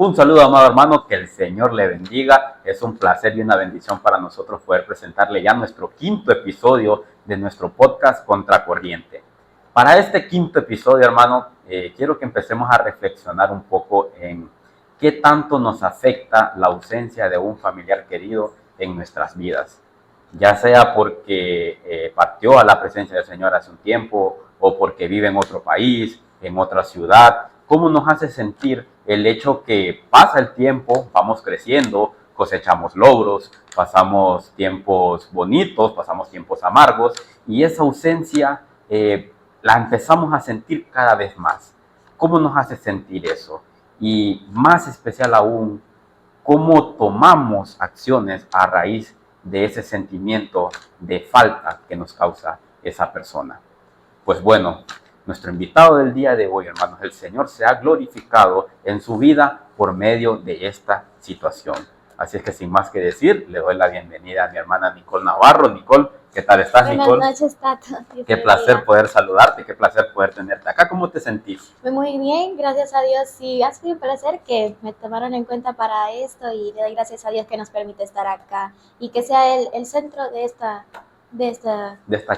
Un saludo, amado hermano, que el Señor le bendiga. Es un placer y una bendición para nosotros poder presentarle ya nuestro quinto episodio de nuestro podcast Contracorriente. Para este quinto episodio, hermano, quiero que empecemos a reflexionar un poco en qué tanto nos afecta la ausencia de un familiar querido en nuestras vidas. Ya sea porque partió a la presencia del Señor hace un tiempo o porque vive en otro país, en otra ciudad. ¿Cómo nos hace sentir el hecho que pasa el tiempo, vamos creciendo, cosechamos logros, pasamos tiempos bonitos, pasamos tiempos amargos y esa ausencia la empezamos a sentir cada vez más? ¿Cómo nos hace sentir eso? Y más especial aún, ¿cómo tomamos acciones a raíz de ese sentimiento de falta que nos causa esa persona? Pues bueno, nuestro invitado del día de hoy, hermanos, el Señor se ha glorificado en su vida por medio de esta situación. Así es que sin más que decir, le doy la bienvenida a mi hermana Nicole Navarro. Nicole, ¿qué tal estás, Nicole? Buenas noches, Tato. Qué placer poder saludarte, qué placer poder tenerte acá. ¿Cómo te sentís? Muy bien, gracias a Dios. Sí, ha sido un placer que me tomaron en cuenta para esto y le doy gracias a Dios que nos permite estar acá y que sea el centro de esta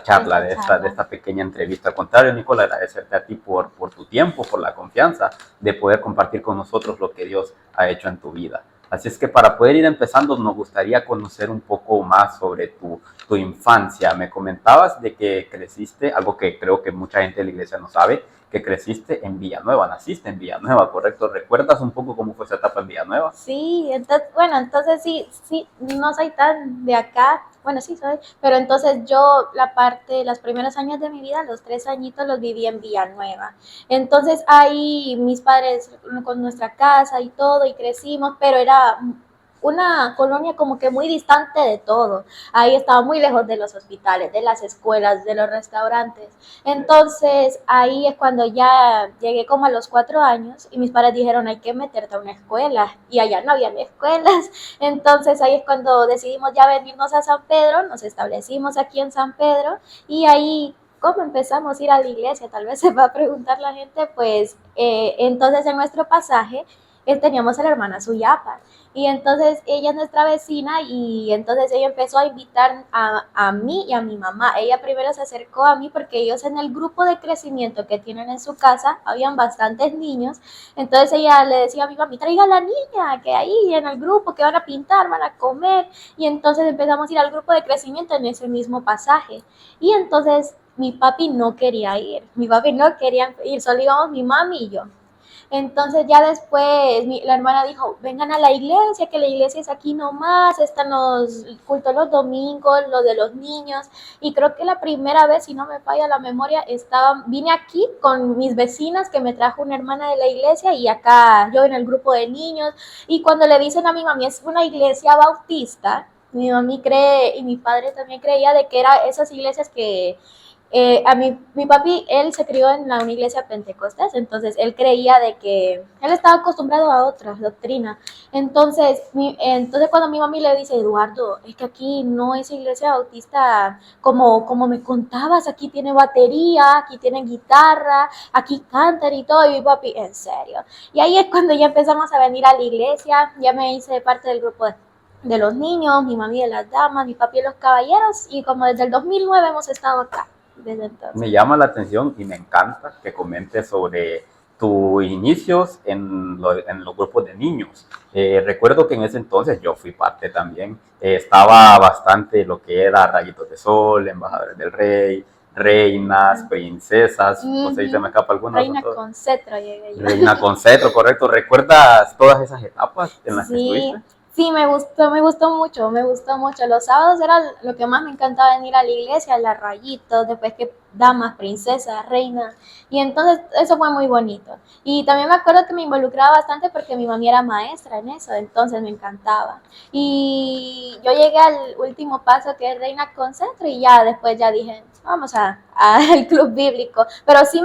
charla, de esta pequeña entrevista. Al contrario, Nicole, agradecerte a ti por tu tiempo, por la confianza de poder compartir con nosotros lo que Dios ha hecho en tu vida. Así es que para poder ir empezando, nos gustaría conocer un poco más sobre tu infancia. Me comentabas de que creciste, algo que creo que mucha gente de la iglesia no sabe, que creciste en Villanueva, naciste en Villanueva, ¿correcto? ¿Recuerdas un poco cómo fue esa etapa en Villanueva? Sí, entonces sí, no soy tan de acá, bueno, sí soy, pero entonces yo los primeros años de mi vida, los 3 añitos los viví en Villanueva. Entonces ahí mis padres con nuestra casa y todo y crecimos, pero era una colonia como que muy distante de todo. Ahí estaba muy lejos de los hospitales, de las escuelas, de los restaurantes. Entonces ahí es cuando ya llegué como a los 4 años y mis padres dijeron hay que meterte a una escuela y allá no había escuelas. Entonces ahí es cuando decidimos ya venirnos a San Pedro, nos establecimos aquí en San Pedro y ahí ¿cómo empezamos a ir a la iglesia? Tal vez se va a preguntar la gente, pues entonces en nuestro pasaje teníamos a la hermana Suyapa y entonces ella es nuestra vecina y entonces ella empezó a invitar a mí y a mi mamá. Ella primero se acercó a mí porque ellos en el grupo de crecimiento que tienen en su casa habían bastantes niños, entonces ella le decía a mi mami, traiga a la niña que ahí en el grupo que van a pintar, van a comer, y entonces empezamos a ir al grupo de crecimiento en ese mismo pasaje y entonces mi papi no quería ir, solo íbamos mi mami y yo. Entonces ya después la hermana dijo, vengan a la iglesia, que la iglesia es aquí nomás, están los cultos los domingos, lo de los niños, y creo que la primera vez, si no me falla la memoria, vine aquí con mis vecinas que me trajo una hermana de la iglesia y acá yo en el grupo de niños, y cuando le dicen a mi mami es una iglesia bautista, mi mami cree y mi padre también creía de que era esas iglesias que mi papi, él se crió en una iglesia pentecostés, entonces él creía de que él estaba acostumbrado a otra doctrina. Entonces cuando mi mami le dice, Eduardo, es que aquí no es iglesia bautista como me contabas, aquí tiene batería, aquí tiene guitarra, aquí cantan y todo, y mi papi, en serio. Y ahí es cuando ya empezamos a venir a la iglesia, ya me hice parte del grupo de los niños, mi mami de las damas, mi papi de los caballeros, y como desde el 2009 hemos estado acá. Me llama la atención y me encanta que comentes sobre tus inicios en los grupos de niños. Recuerdo que en ese entonces yo fui parte también. Estaba bastante lo que era Rayitos de Sol, Embajadores del Rey, Reinas, Princesas, no sé si se me escapa alguna. Reina con cetro llegué yo. Reina con cetro, correcto. ¿Recuerdas todas esas etapas en las que estuviste? Sí, me gustó mucho. Los sábados era lo que más me encantaba, venir a la iglesia, las rayitos, después que damas, princesas, reinas, y entonces eso fue muy bonito. Y también me acuerdo que me involucraba bastante porque mi mami era maestra en eso, entonces me encantaba. Y yo llegué al último paso que es Reina con Centro y ya después ya dije, vamos al club bíblico. Pero sí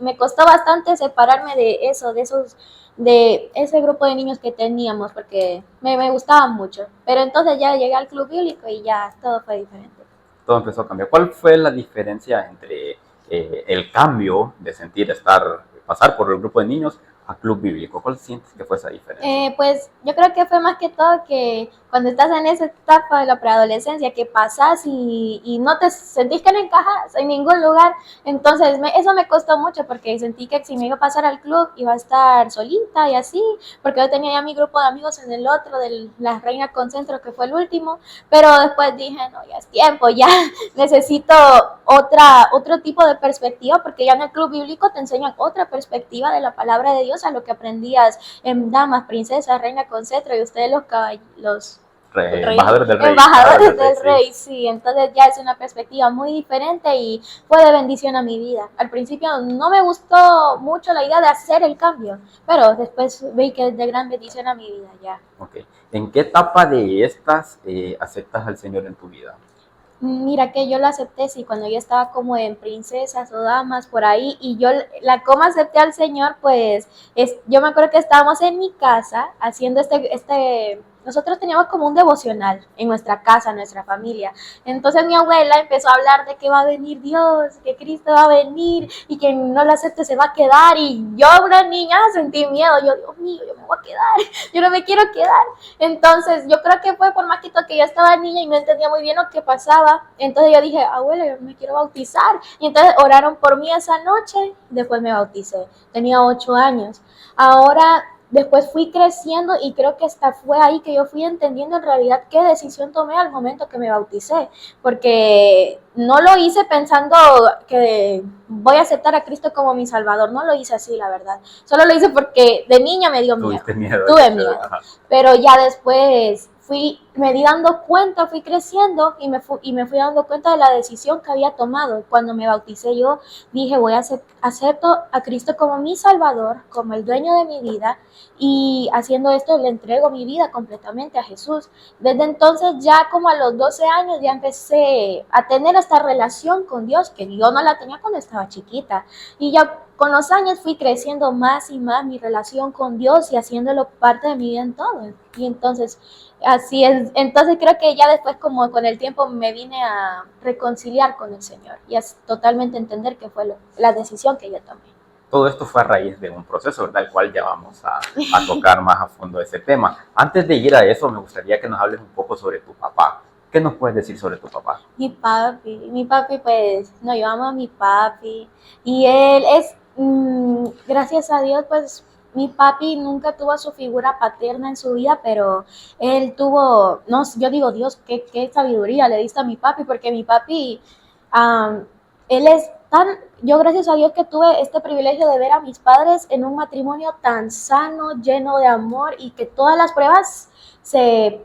me costó bastante separarme de ese grupo de niños que teníamos porque me gustaban mucho. Pero entonces ya llegué al club bíblico y ya todo fue diferente. Todo empezó a cambiar. ¿Cuál fue la diferencia entre el cambio de pasar por el grupo de niños a Club Bíblico? ¿Cuál sientes que fue esa diferencia? Pues yo creo que fue más que todo que cuando estás en esa etapa de la preadolescencia, que pasas y no te sentís que no encajas en ningún lugar, entonces eso me costó mucho porque sentí que si me iba a pasar al club iba a estar solita y así, porque yo tenía ya mi grupo de amigos en el otro, de la Reina Concentro, que fue el último, pero después dije, no, ya es tiempo, ya necesito otro tipo de perspectiva, porque ya en el club bíblico te enseñan otra perspectiva de la palabra de Dios a lo que aprendías en damas, princesas, reina con cetro y ustedes los Embajadores del rey. Embajadores del rey, sí. Entonces ya es una perspectiva muy diferente y fue de bendición a mi vida. Al principio no me gustó mucho la idea de hacer el cambio, pero después vi que es de gran bendición a mi vida ya. Okay. ¿En qué etapa de estas aceptas al Señor en tu vida? Mira que yo lo acepté, sí, cuando yo estaba como en princesas o damas por ahí, y yo como acepté al Señor, pues yo me acuerdo que estábamos en mi casa haciendo nosotros teníamos como un devocional en nuestra casa, en nuestra familia. Entonces mi abuela empezó a hablar de que va a venir Dios, que Cristo va a venir y que no lo acepte se va a quedar. Y yo, una niña, sentí miedo. Yo, Dios mío, yo me voy a quedar, yo no me quiero quedar. Entonces yo creo que fue por más que yo estaba niña y no entendía muy bien lo que pasaba. Entonces yo dije, abuela, yo me quiero bautizar. Y entonces oraron por mí esa noche, después me bauticé. Tenía 8 años. Ahora después fui creciendo y creo que hasta fue ahí que yo fui entendiendo en realidad qué decisión tomé al momento que me bauticé, porque no lo hice pensando que voy a aceptar a Cristo como mi Salvador, no lo hice así, la verdad. Solo lo hice porque de niña me dio miedo. Tuve miedo. Pero ya después me di dando cuenta, fui creciendo y me fui dando cuenta de la decisión que había tomado. Cuando me bauticé yo dije, acepto a Cristo como mi Salvador, como el dueño de mi vida, y haciendo esto le entrego mi vida completamente a Jesús. Desde entonces ya como a los 12 años ya empecé a tener esta relación con Dios, que yo no la tenía cuando estaba chiquita, y ya con los años fui creciendo más y más mi relación con Dios y haciéndolo parte de mi vida en todo. Y entonces, así es. Entonces creo que ya después, como con el tiempo, me vine a reconciliar con el Señor y a totalmente entender que fue la decisión que yo tomé. Todo esto fue a raíz de un proceso, ¿verdad? El cual ya vamos a tocar más a fondo ese tema. Antes de ir a eso, me gustaría que nos hables un poco sobre tu papá. ¿Qué nos puedes decir sobre tu papá? Mi papi, pues, no, yo amo a mi papi. Y él es, gracias a Dios, pues, mi papi nunca tuvo su figura paterna en su vida, pero él tuvo, no, yo digo, Dios, qué sabiduría le diste a mi papi, porque mi papi, él es yo gracias a Dios que tuve este privilegio de ver a mis padres en un matrimonio tan sano, lleno de amor, y que todas las pruebas se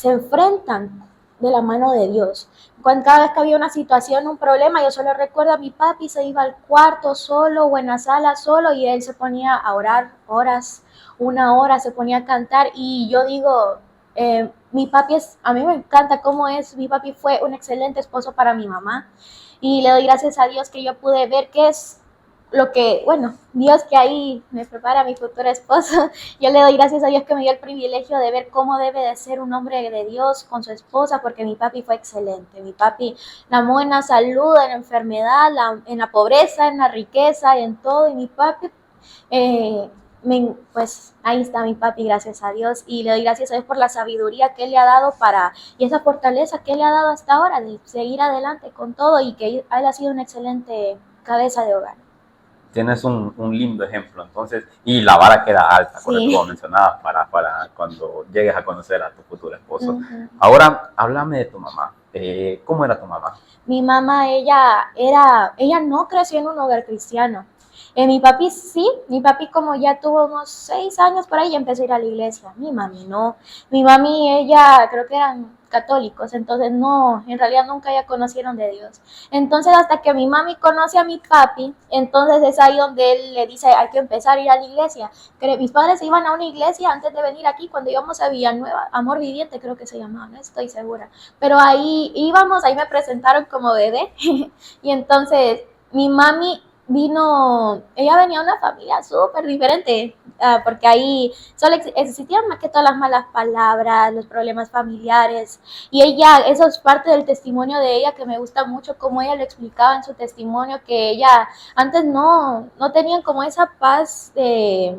enfrentan de la mano de Dios. Cada vez que había una situación, un problema, yo solo recuerdo a mi papi, se iba al cuarto solo o en la sala solo y él se ponía a orar horas, 1 hora, se ponía a cantar, y yo digo, mi papi a mí me encanta cómo es, mi papi fue un excelente esposo para mi mamá, y le doy gracias a Dios que yo pude ver qué es lo que, bueno, Dios que ahí me prepara a mi futuro esposo. Yo le doy gracias a Dios que me dio el privilegio de ver cómo debe de ser un hombre de Dios con su esposa, porque mi papi fue excelente. Mi papi la amó en la salud, en la enfermedad, en la pobreza, en la riqueza, en todo. Y mi papi, pues ahí está mi papi, gracias a Dios. Y le doy gracias a Dios por la sabiduría que Él le ha dado y esa fortaleza que Él le ha dado hasta ahora de seguir adelante con todo, y que Él ha sido una excelente cabeza de hogar. Tienes un lindo ejemplo, entonces, y la vara queda alta, sí, como mencionabas, para cuando llegues a conocer a tu futuro esposo. Ahora, háblame de tu mamá. ¿Cómo era tu mamá? Mi mamá, ella no creció en un hogar cristiano. Mi papi sí, mi papi como ya tuvo unos 6 años por ahí, ya empezó a ir a la iglesia. Mi mami no. Mi mami, ella creo que eran católicos, entonces no, en realidad nunca ya conocieron de Dios. Entonces hasta que mi mami conoce a mi papi, entonces es ahí donde él le dice, hay que empezar a ir a la iglesia. Mis padres se iban a una iglesia antes de venir aquí, cuando íbamos a Villanueva, Amor Viviente creo que se llamaba, no estoy segura. Pero ahí íbamos, ahí me presentaron como bebé y entonces mi mami ella venía de una familia súper diferente, porque ahí solo existían más que todas las malas palabras, los problemas familiares, y eso es parte del testimonio de ella que me gusta mucho, como ella lo explicaba en su testimonio, que ella antes no tenían como esa paz de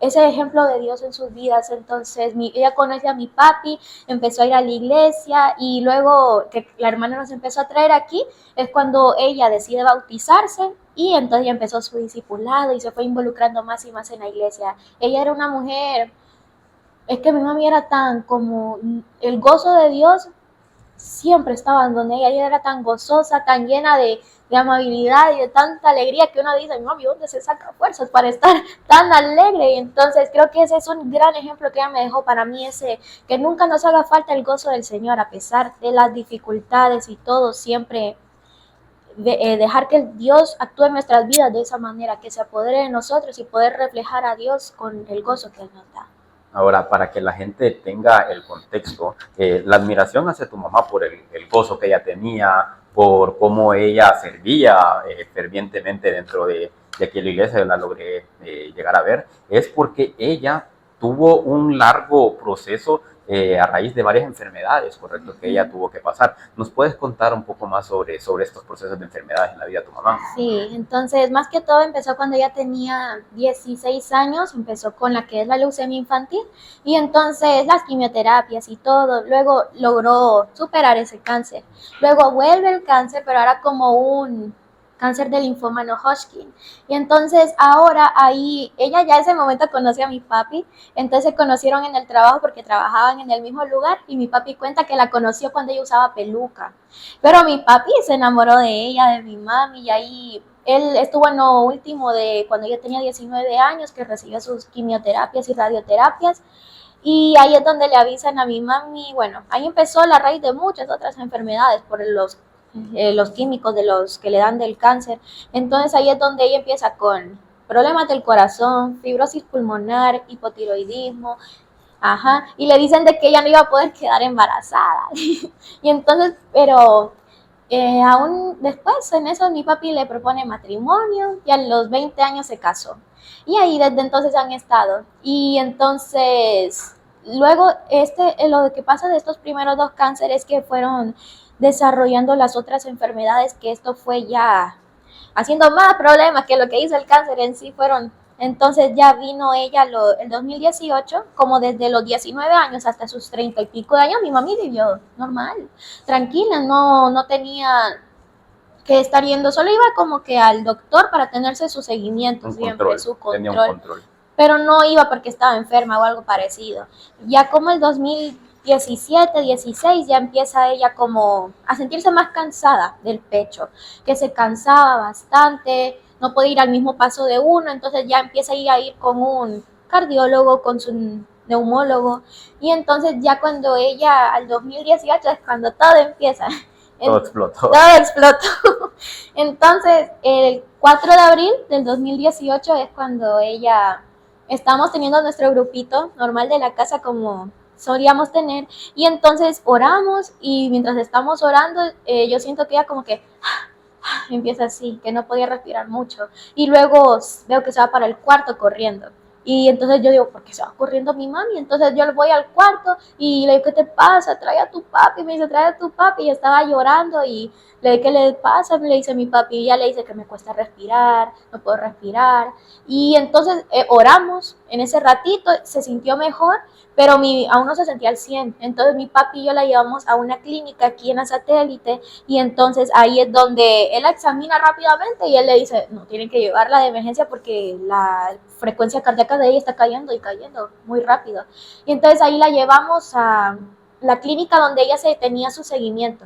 ese ejemplo de Dios en sus vidas. Entonces ella conoce a mi papi, empezó a ir a la iglesia y luego que la hermana nos empezó a traer aquí, es cuando ella decide bautizarse y entonces ya empezó su discipulado y se fue involucrando más y más en la iglesia. Ella era una mujer, es que mi mami era tan como el gozo de Dios siempre estaba en donde ella era tan gozosa, tan llena de amabilidad y de tanta alegría que uno dice, mami, ¿dónde se saca fuerzas para estar tan alegre? Y entonces creo que ese es un gran ejemplo que ella me dejó para mí, ese que nunca nos haga falta el gozo del Señor, a pesar de las dificultades y todo, siempre dejar que Dios actúe en nuestras vidas de esa manera, que se apodere de nosotros y poder reflejar a Dios con el gozo que Él nos da. Ahora, para que la gente tenga el contexto, la admiración hacia tu mamá por el gozo que ella tenía, por cómo ella servía fervientemente dentro de aquí en la iglesia, yo la logré llegar a ver, es porque ella tuvo un largo proceso a raíz de varias enfermedades, correcto, que ella tuvo que pasar. ¿Nos puedes contar un poco más sobre estos procesos de enfermedades en la vida de tu mamá? Sí, entonces más que todo empezó cuando ella tenía 16 años, empezó con la que es la leucemia infantil y entonces las quimioterapias y todo, luego logró superar ese cáncer. Luego vuelve el cáncer, pero ahora como un cáncer de linfoma no Hodgkin. Y entonces ahora ahí, ella ya en ese momento conoció a mi papi, entonces se conocieron en el trabajo porque trabajaban en el mismo lugar y mi papi cuenta que la conoció cuando ella usaba peluca. Pero mi papi se enamoró de ella, de mi mami, y ahí él estuvo en lo último de cuando ella tenía 19 años, que recibió sus quimioterapias y radioterapias. Y ahí es donde le avisan a mi mami, bueno, ahí empezó la raíz de muchas otras enfermedades por los químicos de los que le dan del cáncer. Entonces ahí es donde ella empieza con problemas del corazón, fibrosis pulmonar, hipotiroidismo, ajá, y le dicen de que ella no iba a poder quedar embarazada. Y entonces, pero aún después en eso mi papi le propone matrimonio y a los 20 años se casó. Y ahí desde entonces han estado. Y entonces, luego lo que pasa de estos primeros dos cánceres que fueron desarrollando las otras enfermedades, que esto fue ya haciendo más problemas que lo que hizo el cáncer en sí fueron. Entonces ya vino ella el 2018, como desde los 19 años hasta sus 30 y pico de años, mi mami vivió normal, tranquila, no tenía que estar yendo, solo iba como que al doctor para tenerse su seguimiento siempre, su control. Tenía un control. Pero no iba porque estaba enferma o algo parecido. Ya como el 2017, 16, ya empieza ella como a sentirse más cansada del pecho, que se cansaba bastante, no puede ir al mismo paso de uno, entonces ya empieza a ir con un cardiólogo, con su neumólogo, y entonces ya cuando ella, al 2018 es cuando todo empieza. Todo explotó. Todo explotó. Entonces, el 4 de abril del 2018 es cuando ella, estamos teniendo nuestro grupito normal de la casa como solíamos tener, y entonces oramos, y mientras estamos orando, yo siento que ella como que empieza así, que no podía respirar mucho, y luego veo que se va para el cuarto corriendo. Y entonces yo digo, ¿por qué se va corriendo mi mami? Entonces yo voy al cuarto y le digo, ¿qué te pasa? Trae a tu papi. Me dice, trae a tu papi. Y estaba llorando y le digo, ¿qué le pasa? Me le dice mi papi. Y ella le dice que me cuesta respirar, no puedo respirar. Y entonces oramos en ese ratito, se sintió mejor, pero aún no se sentía al 100. Entonces mi papi y yo la llevamos a una clínica aquí en la Satélite, y entonces ahí es donde él la examina rápidamente y él le dice, no, tienen que llevarla de emergencia porque la frecuencia cardíaca de ella está cayendo y cayendo muy rápido. Y entonces ahí la llevamos a la clínica donde ella tenía su seguimiento.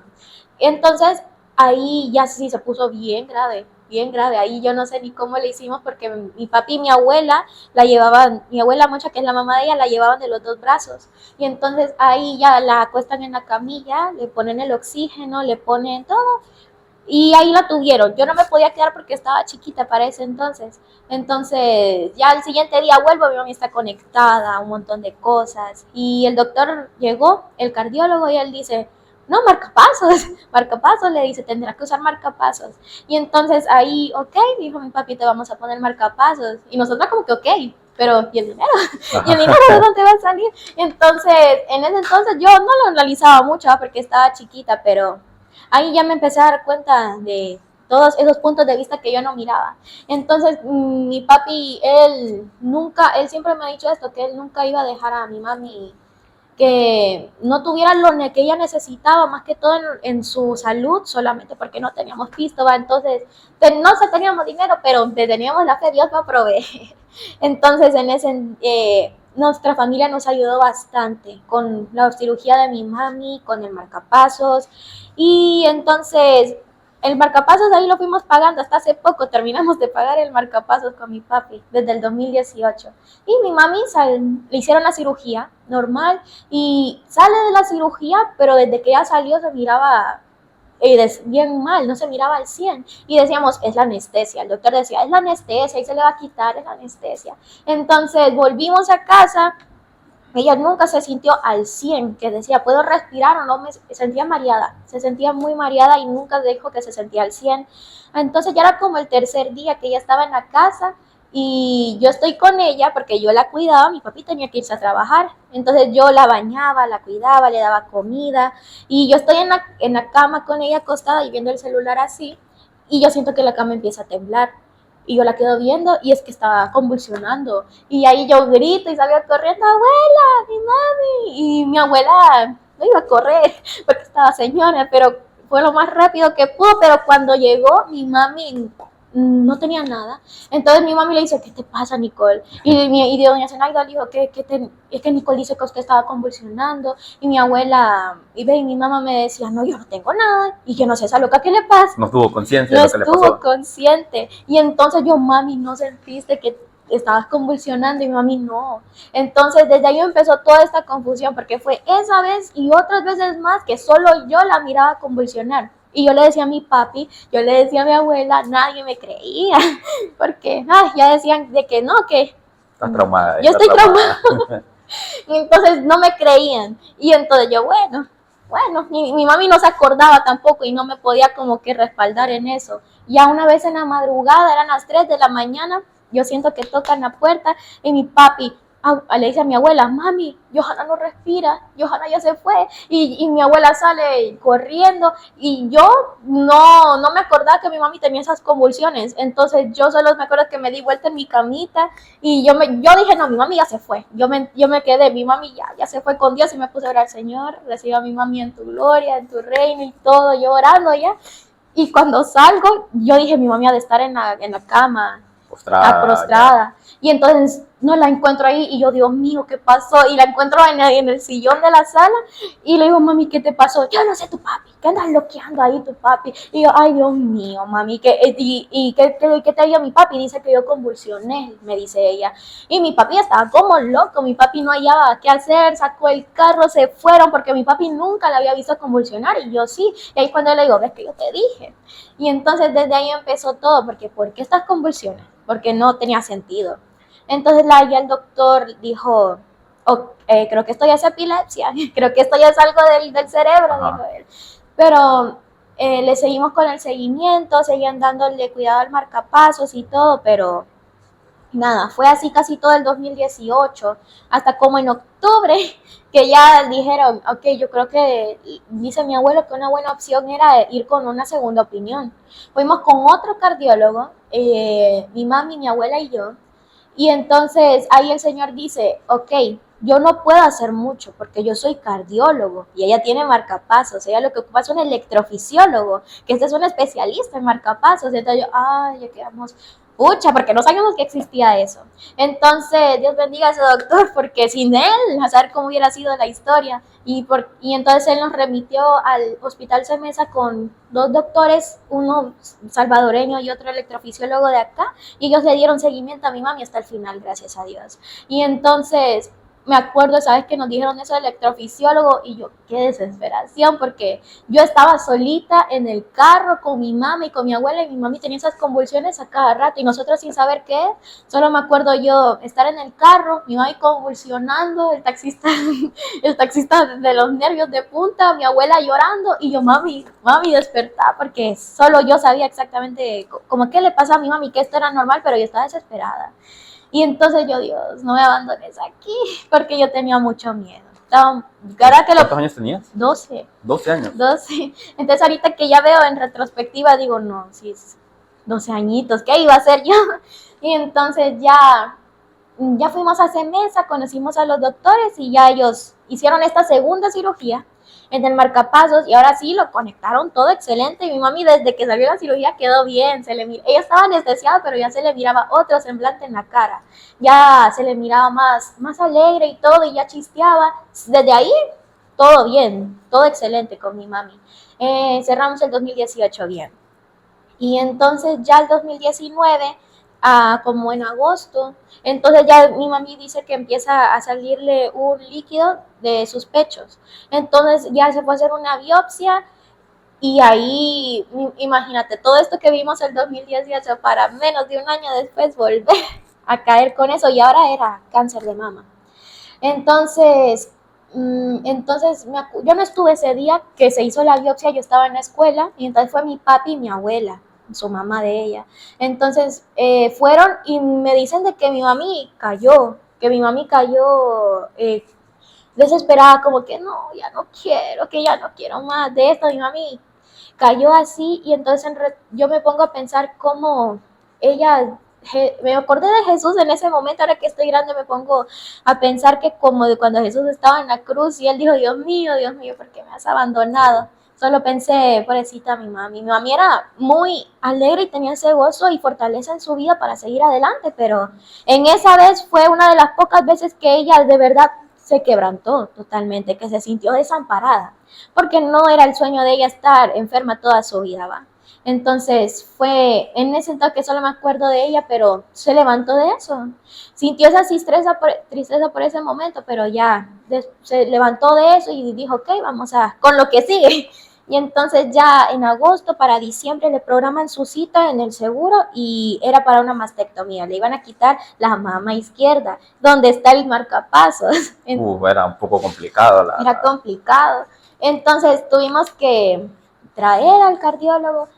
Entonces ahí ya sí se puso bien grave, bien grave. Ahí yo no sé ni cómo le hicimos porque mi papi y mi abuela la llevaban, mi abuela Mocha, que es la mamá de ella, la llevaban de los dos brazos. Y entonces ahí ya la acuestan en la camilla, le ponen el oxígeno, le ponen todo. Y ahí la tuvieron. Yo no me podía quedar porque estaba chiquita para ese entonces. Entonces, ya el siguiente día vuelvo, mi mami está conectada, un montón de cosas. Y el doctor llegó, el cardiólogo, y él dice, no, marcapasos, marcapasos, le dice, tendrás que usar marcapasos. Y entonces ahí, ok, dijo mi papi, te vamos a poner marcapasos. Y nosotros como que, ok, pero ¿y el dinero? ¿Y el dinero de dónde va a salir? Entonces, en ese entonces yo no lo analizaba mucho porque estaba chiquita, pero ahí ya me empecé a dar cuenta de todos esos puntos de vista que yo no miraba. Entonces, mi papi, él siempre me ha dicho esto, que él nunca iba a dejar a mi mami que no tuviera lo que ella necesitaba, más que todo en su salud, solamente porque no teníamos pisto, ¿va? Entonces, no teníamos dinero, pero teníamos la fe, Dios va a proveer. Entonces, nuestra familia nos ayudó bastante con la cirugía de mi mami, con el marcapasos, y entonces el marcapasos ahí lo fuimos pagando, hasta hace poco terminamos de pagar el marcapasos con mi papi, desde el 2018. Y mi mami le hicieron la cirugía normal y sale de la cirugía, pero desde que ella salió se miraba bien mal, no se miraba al 100. Y decíamos, es la anestesia. El doctor decía, es la anestesia y se le va a quitar, es la anestesia. Entonces volvimos a casa. Ella nunca se sintió al 100, que decía, ¿puedo respirar o no? Me sentía mareada, se sentía muy mareada y nunca dijo que se sentía al 100. Entonces ya era como el tercer día que ella estaba en la casa y yo estoy con ella porque yo la cuidaba, mi papi tenía que irse a trabajar. Entonces yo la bañaba, la cuidaba, le daba comida y yo estoy en la cama con ella acostada y viendo el celular así y yo siento que la cama empieza a temblar. Y yo la quedo viendo y es que estaba convulsionando. Y ahí yo grito y salgo corriendo, abuela, mi mami. Y mi abuela no iba a correr porque estaba señora, pero fue lo más rápido que pudo. Pero cuando llegó, mi mami no tenía nada. Entonces mi mami le dice, ¿qué te pasa, Nicole? Y doña Zenaida le dijo, es que Nicole dice que usted estaba convulsionando. Y mi abuela, y mi mamá me decía, no, yo no tengo nada. Y yo no sé esa loca, ¿qué le pasa? No tuvo conciencia No de lo que le pasó. estuvo consciente. Y entonces yo, mami, ¿no sentiste que estabas convulsionando? Y mami, no. Entonces desde ahí empezó toda esta confusión, porque fue esa vez y otras veces más que solo yo la miraba convulsionar. Y yo le decía a mi papi, yo le decía a mi abuela, nadie me creía, porque ya decían de que no, que Estás traumada. yo estoy traumada. Y entonces no me creían. Y entonces yo, bueno, mi mami no se acordaba tampoco y no me podía como que respaldar en eso. Ya una vez en la madrugada, eran las 3 de la mañana, yo siento que tocan la puerta y mi papi le dice a mi abuela, mami, Johanna no respira, Johanna ya se fue. Y mi abuela sale corriendo y yo no me acordaba que mi mami tenía esas convulsiones. Entonces yo solo me acuerdo que me di vuelta en mi camita y yo dije, no, mi mami ya se fue. Yo me quedé, mi mami ya se fue con Dios y me puse a orar, Señor, reciba a mi mami en tu gloria, en tu reino y todo, yo orando ya. Y cuando salgo, yo dije, mi mami ha de estar en la cama, prostrada. Y entonces no la encuentro ahí y yo, Dios mío, ¿qué pasó? Y la encuentro en el sillón de la sala y le digo, mami, ¿qué te pasó? Yo no sé tu papi, ¿qué andas loqueando ahí tu papi? Y yo, ay, Dios mío, mami, ¿qué te dio mi papi? Dice que yo convulsioné, me dice ella. Y mi papi estaba como loco, mi papi no hallaba qué hacer, sacó el carro, se fueron porque mi papi nunca la había visto convulsionar y yo sí. Y ahí cuando le digo, ves que yo te dije. Y entonces desde ahí empezó todo, porque ¿por qué estas convulsiones? Porque no tenía sentido. Entonces ya el doctor dijo, creo que esto ya es epilepsia, creo que esto ya es algo del cerebro, dijo él. Pero le seguimos con el seguimiento, seguían dándole cuidado al marcapasos y todo, pero nada, fue así casi todo el 2018, hasta como en octubre, que ya dijeron, ok, yo creo que, dice mi abuelo, que una buena opción era ir con una segunda opinión. Fuimos con otro cardiólogo, mi mami, mi abuela y yo, y entonces ahí el señor dice, ok, yo no puedo hacer mucho porque yo soy cardiólogo y ella tiene marcapasos, ella lo que ocupa es un electrofisiólogo, que este es un especialista en marcapasos. Entonces yo, ya quedamos, pucha, porque no sabíamos que existía eso. Entonces, Dios bendiga a ese doctor, porque sin él, a saber cómo hubiera sido la historia. Y entonces él nos remitió al Hospital Semesa con 2 doctores, uno salvadoreño y otro electrofisiólogo de acá, y ellos le dieron seguimiento a mi mami hasta el final, gracias a Dios. Y entonces me acuerdo, sabes que nos dijeron eso de electrofisiólogo y yo, qué desesperación, porque yo estaba solita en el carro con mi mamá y con mi abuela y mi mami tenía esas convulsiones a cada rato y nosotros sin saber qué, solo me acuerdo yo estar en el carro, mi mami convulsionando, el taxista de los nervios de punta, mi abuela llorando y yo, mami, despertá, porque solo yo sabía exactamente como qué le pasa a mi mami, que esto era normal, pero yo estaba desesperada. Y entonces yo, Dios, no me abandones aquí, porque yo tenía mucho miedo. ¿Cuántos años tenías? 12. 12 años. 12. Entonces ahorita que ya veo en retrospectiva, digo, no, sí, 12 añitos, ¿qué iba a hacer yo? Y entonces ya fuimos a CEMESA, conocimos a los doctores y ya ellos hicieron esta segunda cirugía en el marcapasos y ahora sí lo conectaron todo excelente y mi mami desde que salió la cirugía quedó bien, ella estaba anestesiada pero ya se le miraba otro semblante en la cara, ya se le miraba más alegre y todo y ya chisteaba, desde ahí todo bien, todo excelente con mi mami. Cerramos el 2018 bien y entonces ya el 2019 como en agosto, entonces ya mi mami dice que empieza a salirle un líquido de sus pechos, entonces ya se fue a hacer una biopsia y ahí, imagínate, todo esto que vimos el 2018 para menos de un año después volver a caer con eso y ahora era cáncer de mama. Entonces, yo no estuve ese día que se hizo la biopsia, yo estaba en la escuela y entonces fue mi papi y mi abuela, su mamá de ella. Entonces fueron y me dicen de que mi mami cayó desesperada, como que no, ya no quiero, que ya no quiero más de esto. Mi mami cayó así y entonces yo me pongo a pensar cómo ella me acordé de Jesús en ese momento, ahora que estoy grande me pongo a pensar que como de cuando Jesús estaba en la cruz y él dijo, Dios mío, ¿por qué me has abandonado? Solo pensé, pobrecita mi mami era muy alegre y tenía ese gozo y fortaleza en su vida para seguir adelante, pero en esa vez fue una de las pocas veces que ella de verdad se quebrantó totalmente, que se sintió desamparada, porque no era el sueño de ella estar enferma toda su vida, ¿va? Entonces fue en ese entonces que solo me acuerdo de ella, pero se levantó de eso. Sintió esa tristeza por ese momento, pero ya se levantó de eso y dijo, ok, vamos con lo que sigue. Y entonces ya en agosto para diciembre le programan su cita en el seguro y era para una mastectomía. Le iban a quitar la mama izquierda, donde está el marcapasos. Era un poco complicado. Era complicado. Entonces tuvimos que traer al cardiólogo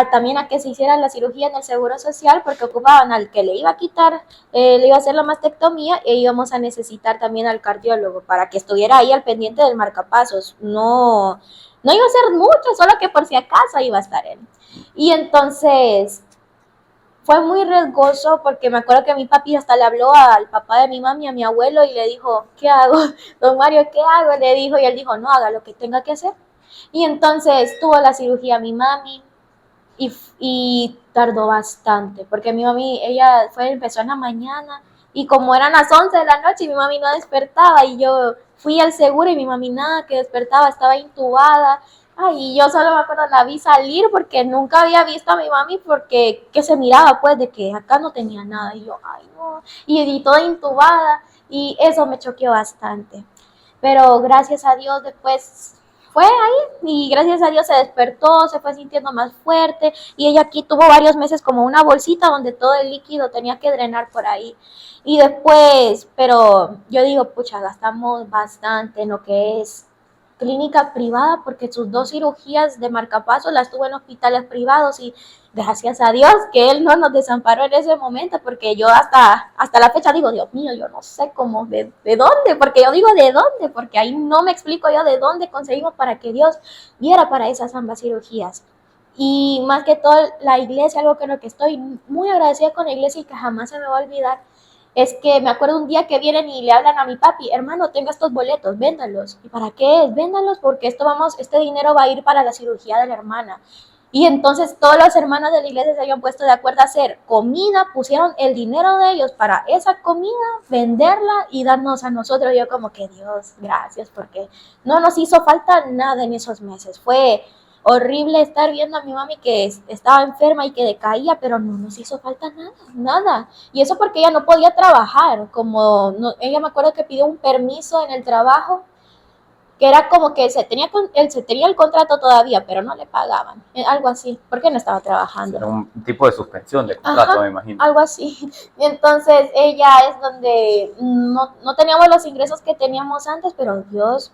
también a que se hiciera la cirugía en el Seguro Social porque ocupaban al que le iba a quitar, le iba a hacer la mastectomía e íbamos a necesitar también al cardiólogo para que estuviera ahí al pendiente del marcapasos. No iba a ser mucho, solo que por si acaso iba a estar él. Y entonces fue muy riesgoso porque me acuerdo que mi papi hasta le habló al papá de mi mami, a mi abuelo, y le dijo, ¿qué hago? Don Mario, ¿qué hago? Le dijo, y él dijo, no, haga lo que tenga que hacer. Y entonces tuvo la cirugía mi mami y tardó bastante, porque mi mami, empezó en la mañana y como eran las 11 de la noche y mi mami no despertaba y yo fui al seguro y mi mami nada que despertaba, estaba intubada. Ay, y yo solo me acuerdo, la vi salir porque nunca había visto a mi mami porque que se miraba pues de que acá no tenía nada y yo, ay no, y toda intubada y eso me choqueó bastante. Pero gracias a Dios después fue ahí y gracias a Dios se despertó, se fue sintiendo más fuerte y ella aquí tuvo varios meses como una bolsita donde todo el líquido tenía que drenar por ahí. Y después, pero yo digo, pucha, gastamos bastante en lo que es clínica privada porque sus 2 cirugías de marcapasos las tuvo en hospitales privados y gracias a Dios que él no nos desamparó en ese momento porque yo hasta la fecha digo, Dios mío, yo no sé cómo, de dónde, porque yo digo de dónde, porque ahí no me explico yo de dónde conseguimos para que Dios viera para esas ambas cirugías. Y más que todo la iglesia, algo con lo que estoy muy agradecida con la iglesia y que jamás se me va a olvidar, es que me acuerdo un día que vienen y le hablan a mi papi, hermano, tenga estos boletos, véndalos. ¿Y para qué es? Véndalos porque este dinero va a ir para la cirugía de la hermana. Y entonces todos los hermanos de la iglesia se habían puesto de acuerdo a hacer comida, pusieron el dinero de ellos para esa comida, venderla y darnos a nosotros. Yo como que Dios, gracias, porque no nos hizo falta nada en esos meses. Fue horrible estar viendo a mi mami que estaba enferma y que decaía, pero no nos hizo falta nada, nada. Y eso porque ella no podía trabajar, como no, ella me acuerdo que pidió un permiso en el trabajo, que era como que él se tenía el contrato todavía, pero no le pagaban, algo así, porque no estaba trabajando. Era un tipo de suspensión de contrato, Ajá, me imagino. algo así. Y entonces ella es donde no teníamos los ingresos que teníamos antes, pero Dios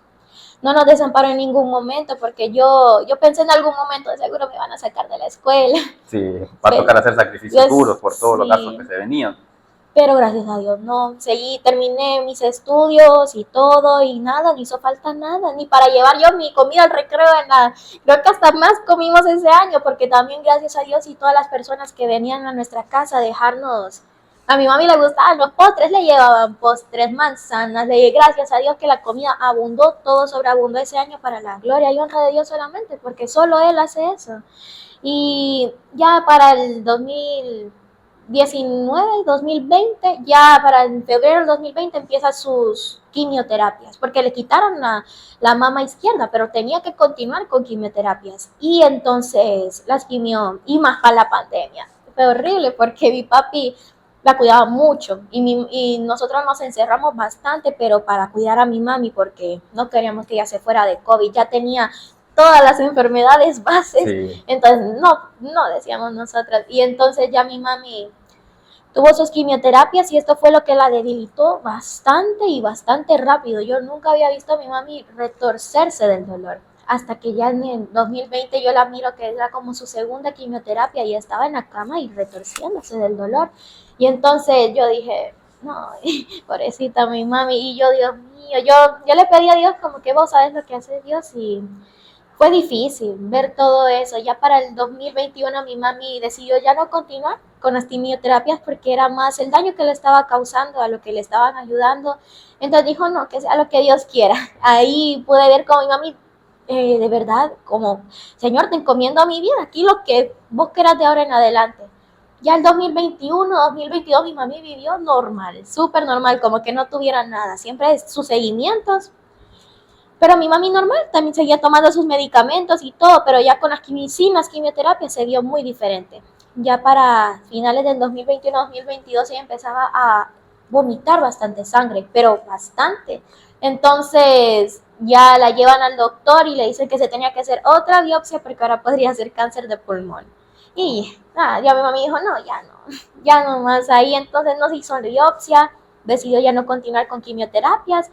no nos desamparó en ningún momento, porque yo pensé en algún momento, de seguro me van a sacar de la escuela. Sí, va a tocar hacer sacrificios duros por todos los gastos Sí, que se venían. pero gracias a Dios no, terminé mis estudios y todo y nada, no hizo falta nada, ni para llevar yo mi comida al recreo creo que hasta más comimos ese año, porque también gracias a Dios y todas las personas que venían a nuestra casa a dejarnos, a mi mami le gustaban los postres, le llevaban postres, manzanas, gracias a Dios que la comida abundó, todo sobreabundó ese año para la gloria y honra de Dios solamente, porque solo Él hace eso. Y ya para el 2019, 2020, ya para en febrero del 2020 empieza sus quimioterapias, porque le quitaron la mama izquierda, pero tenía que continuar con quimioterapias. Y entonces las quimio, y más para la pandemia, fue horrible porque mi papi la cuidaba mucho y nosotros nos encerramos bastante, pero para cuidar a mi mami, porque no queríamos que ella se fuera de COVID, ya tenía todas las enfermedades bases, sí. Entonces no decíamos nosotras, y entonces ya mi mami tuvo sus quimioterapias y esto fue lo que la debilitó bastante y bastante rápido. Yo nunca había visto a mi mami retorcerse del dolor, hasta que ya en el 2020 yo la miro que era como su segunda quimioterapia y estaba en la cama y retorciéndose del dolor. Y entonces yo dije, no, pobrecita mi mami, y yo, Dios mío, yo le pedí a Dios como que vos sabes lo que hace Dios, y fue difícil ver todo eso. Ya para el 2021 mi mami decidió ya no continuar con las quimioterapias porque era más el daño que le estaba causando a lo que le estaban ayudando. Entonces dijo, no, que sea lo que Dios quiera. Ahí pude ver como mi mami, de verdad, como, Señor, te encomiendo a mi vida, aquí lo que vos quieras de ahora en adelante. Ya el 2021, 2022 mi mami vivió normal, súper normal, como que no tuviera nada. Siempre sus seguimientos. Pero mi mami normal también seguía tomando sus medicamentos y todo, pero ya con las quimioterapias se vio muy diferente. Ya para finales del 2021-2022 ella empezaba a vomitar bastante sangre, pero bastante. Entonces ya la llevan al doctor y le dicen que se tenía que hacer otra biopsia porque ahora podría ser cáncer de pulmón. Y ya mi mami dijo, no, ya no más ahí. Entonces nos hizo biopsia, decidió ya no continuar con quimioterapias.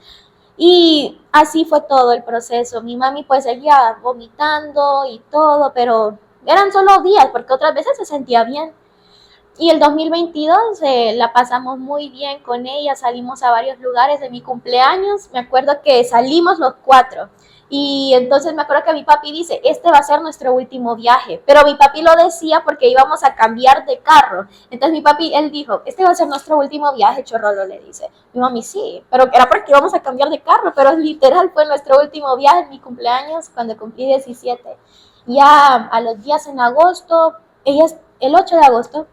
Y así fue todo el proceso. Mi mami pues seguía vomitando y todo, pero eran solo días porque otras veces se sentía bien. Y el 2022 la pasamos muy bien con ella, salimos a varios lugares de mi cumpleaños. Me acuerdo que salimos los 4. Y entonces me acuerdo que mi papi dice, este va a ser nuestro último viaje. Pero mi papi lo decía porque íbamos a cambiar de carro. Entonces mi papi, él dijo, este va a ser nuestro último viaje, Chorrolo, le dice. Mi mami, sí, pero era porque íbamos a cambiar de carro. Pero literal fue nuestro último viaje en mi cumpleaños cuando cumplí 17. Ya a los días en agosto, el 8 de agosto,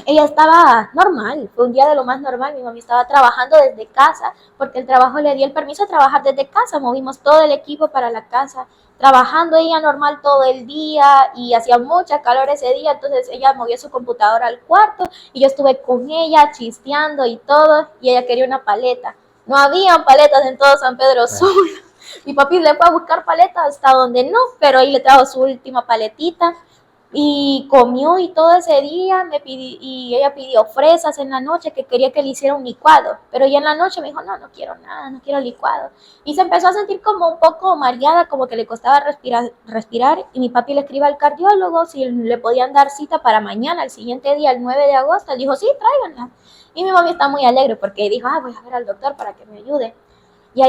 ella estaba normal, fue un día de lo más normal. Mi mami estaba trabajando desde casa porque el trabajo le dio el permiso de trabajar desde casa. Movimos todo el equipo para la casa, trabajando ella normal todo el día y hacía mucha calor ese día. Entonces ella movió su computadora al cuarto y yo estuve con ella chisteando y todo, y ella quería una paleta. No había paletas en todo San Pedro Sula. Mi papi le fue a buscar paletas hasta donde no, pero ahí le trajo su última paletita. Y comió y todo ese día y ella pidió fresas en la noche, que quería que le hiciera un licuado, pero ya en la noche me dijo, no quiero nada, no quiero licuado. Y se empezó a sentir como un poco mareada, como que le costaba respirar, y mi papi le escribe al cardiólogo si le podían dar cita para mañana, el siguiente día, el 9 de agosto. Él dijo, sí, tráiganla. Y mi mami está muy alegre porque dijo, voy a ver al doctor para que me ayude. Ya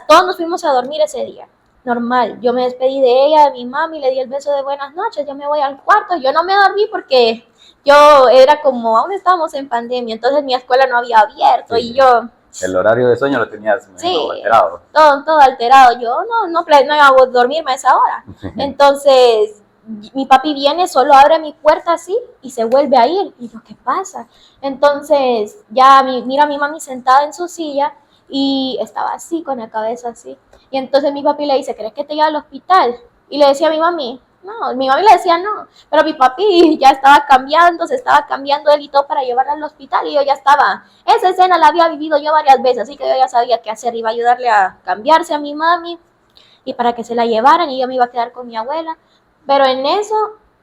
todos nos fuimos a dormir ese día. Normal, yo me despedí de ella, de mi mami, le di el beso de buenas noches, yo me voy al cuarto. Yo no me dormí porque yo era como, aún estábamos en pandemia, entonces mi escuela no había abierto, sí. Y yo... El horario de sueño lo tenías alterado. Todo alterado. Yo no iba a dormirme a esa hora. Entonces, mi papi viene, solo abre mi puerta así y se vuelve a ir. Y yo, ¿qué pasa? Entonces, ya mira a mi mami sentada en su silla y estaba así, con la cabeza así. Y entonces mi papi le dice, ¿crees que te lleve al hospital? Y le decía a mi mami, no, mi mami le decía no, pero mi papi ya estaba cambiando, se estaba cambiando él y todo para llevarla al hospital y yo ya estaba, esa escena la había vivido yo varias veces, así que yo ya sabía qué hacer, iba a ayudarle a cambiarse a mi mami y para que se la llevaran y yo me iba a quedar con mi abuela, pero en eso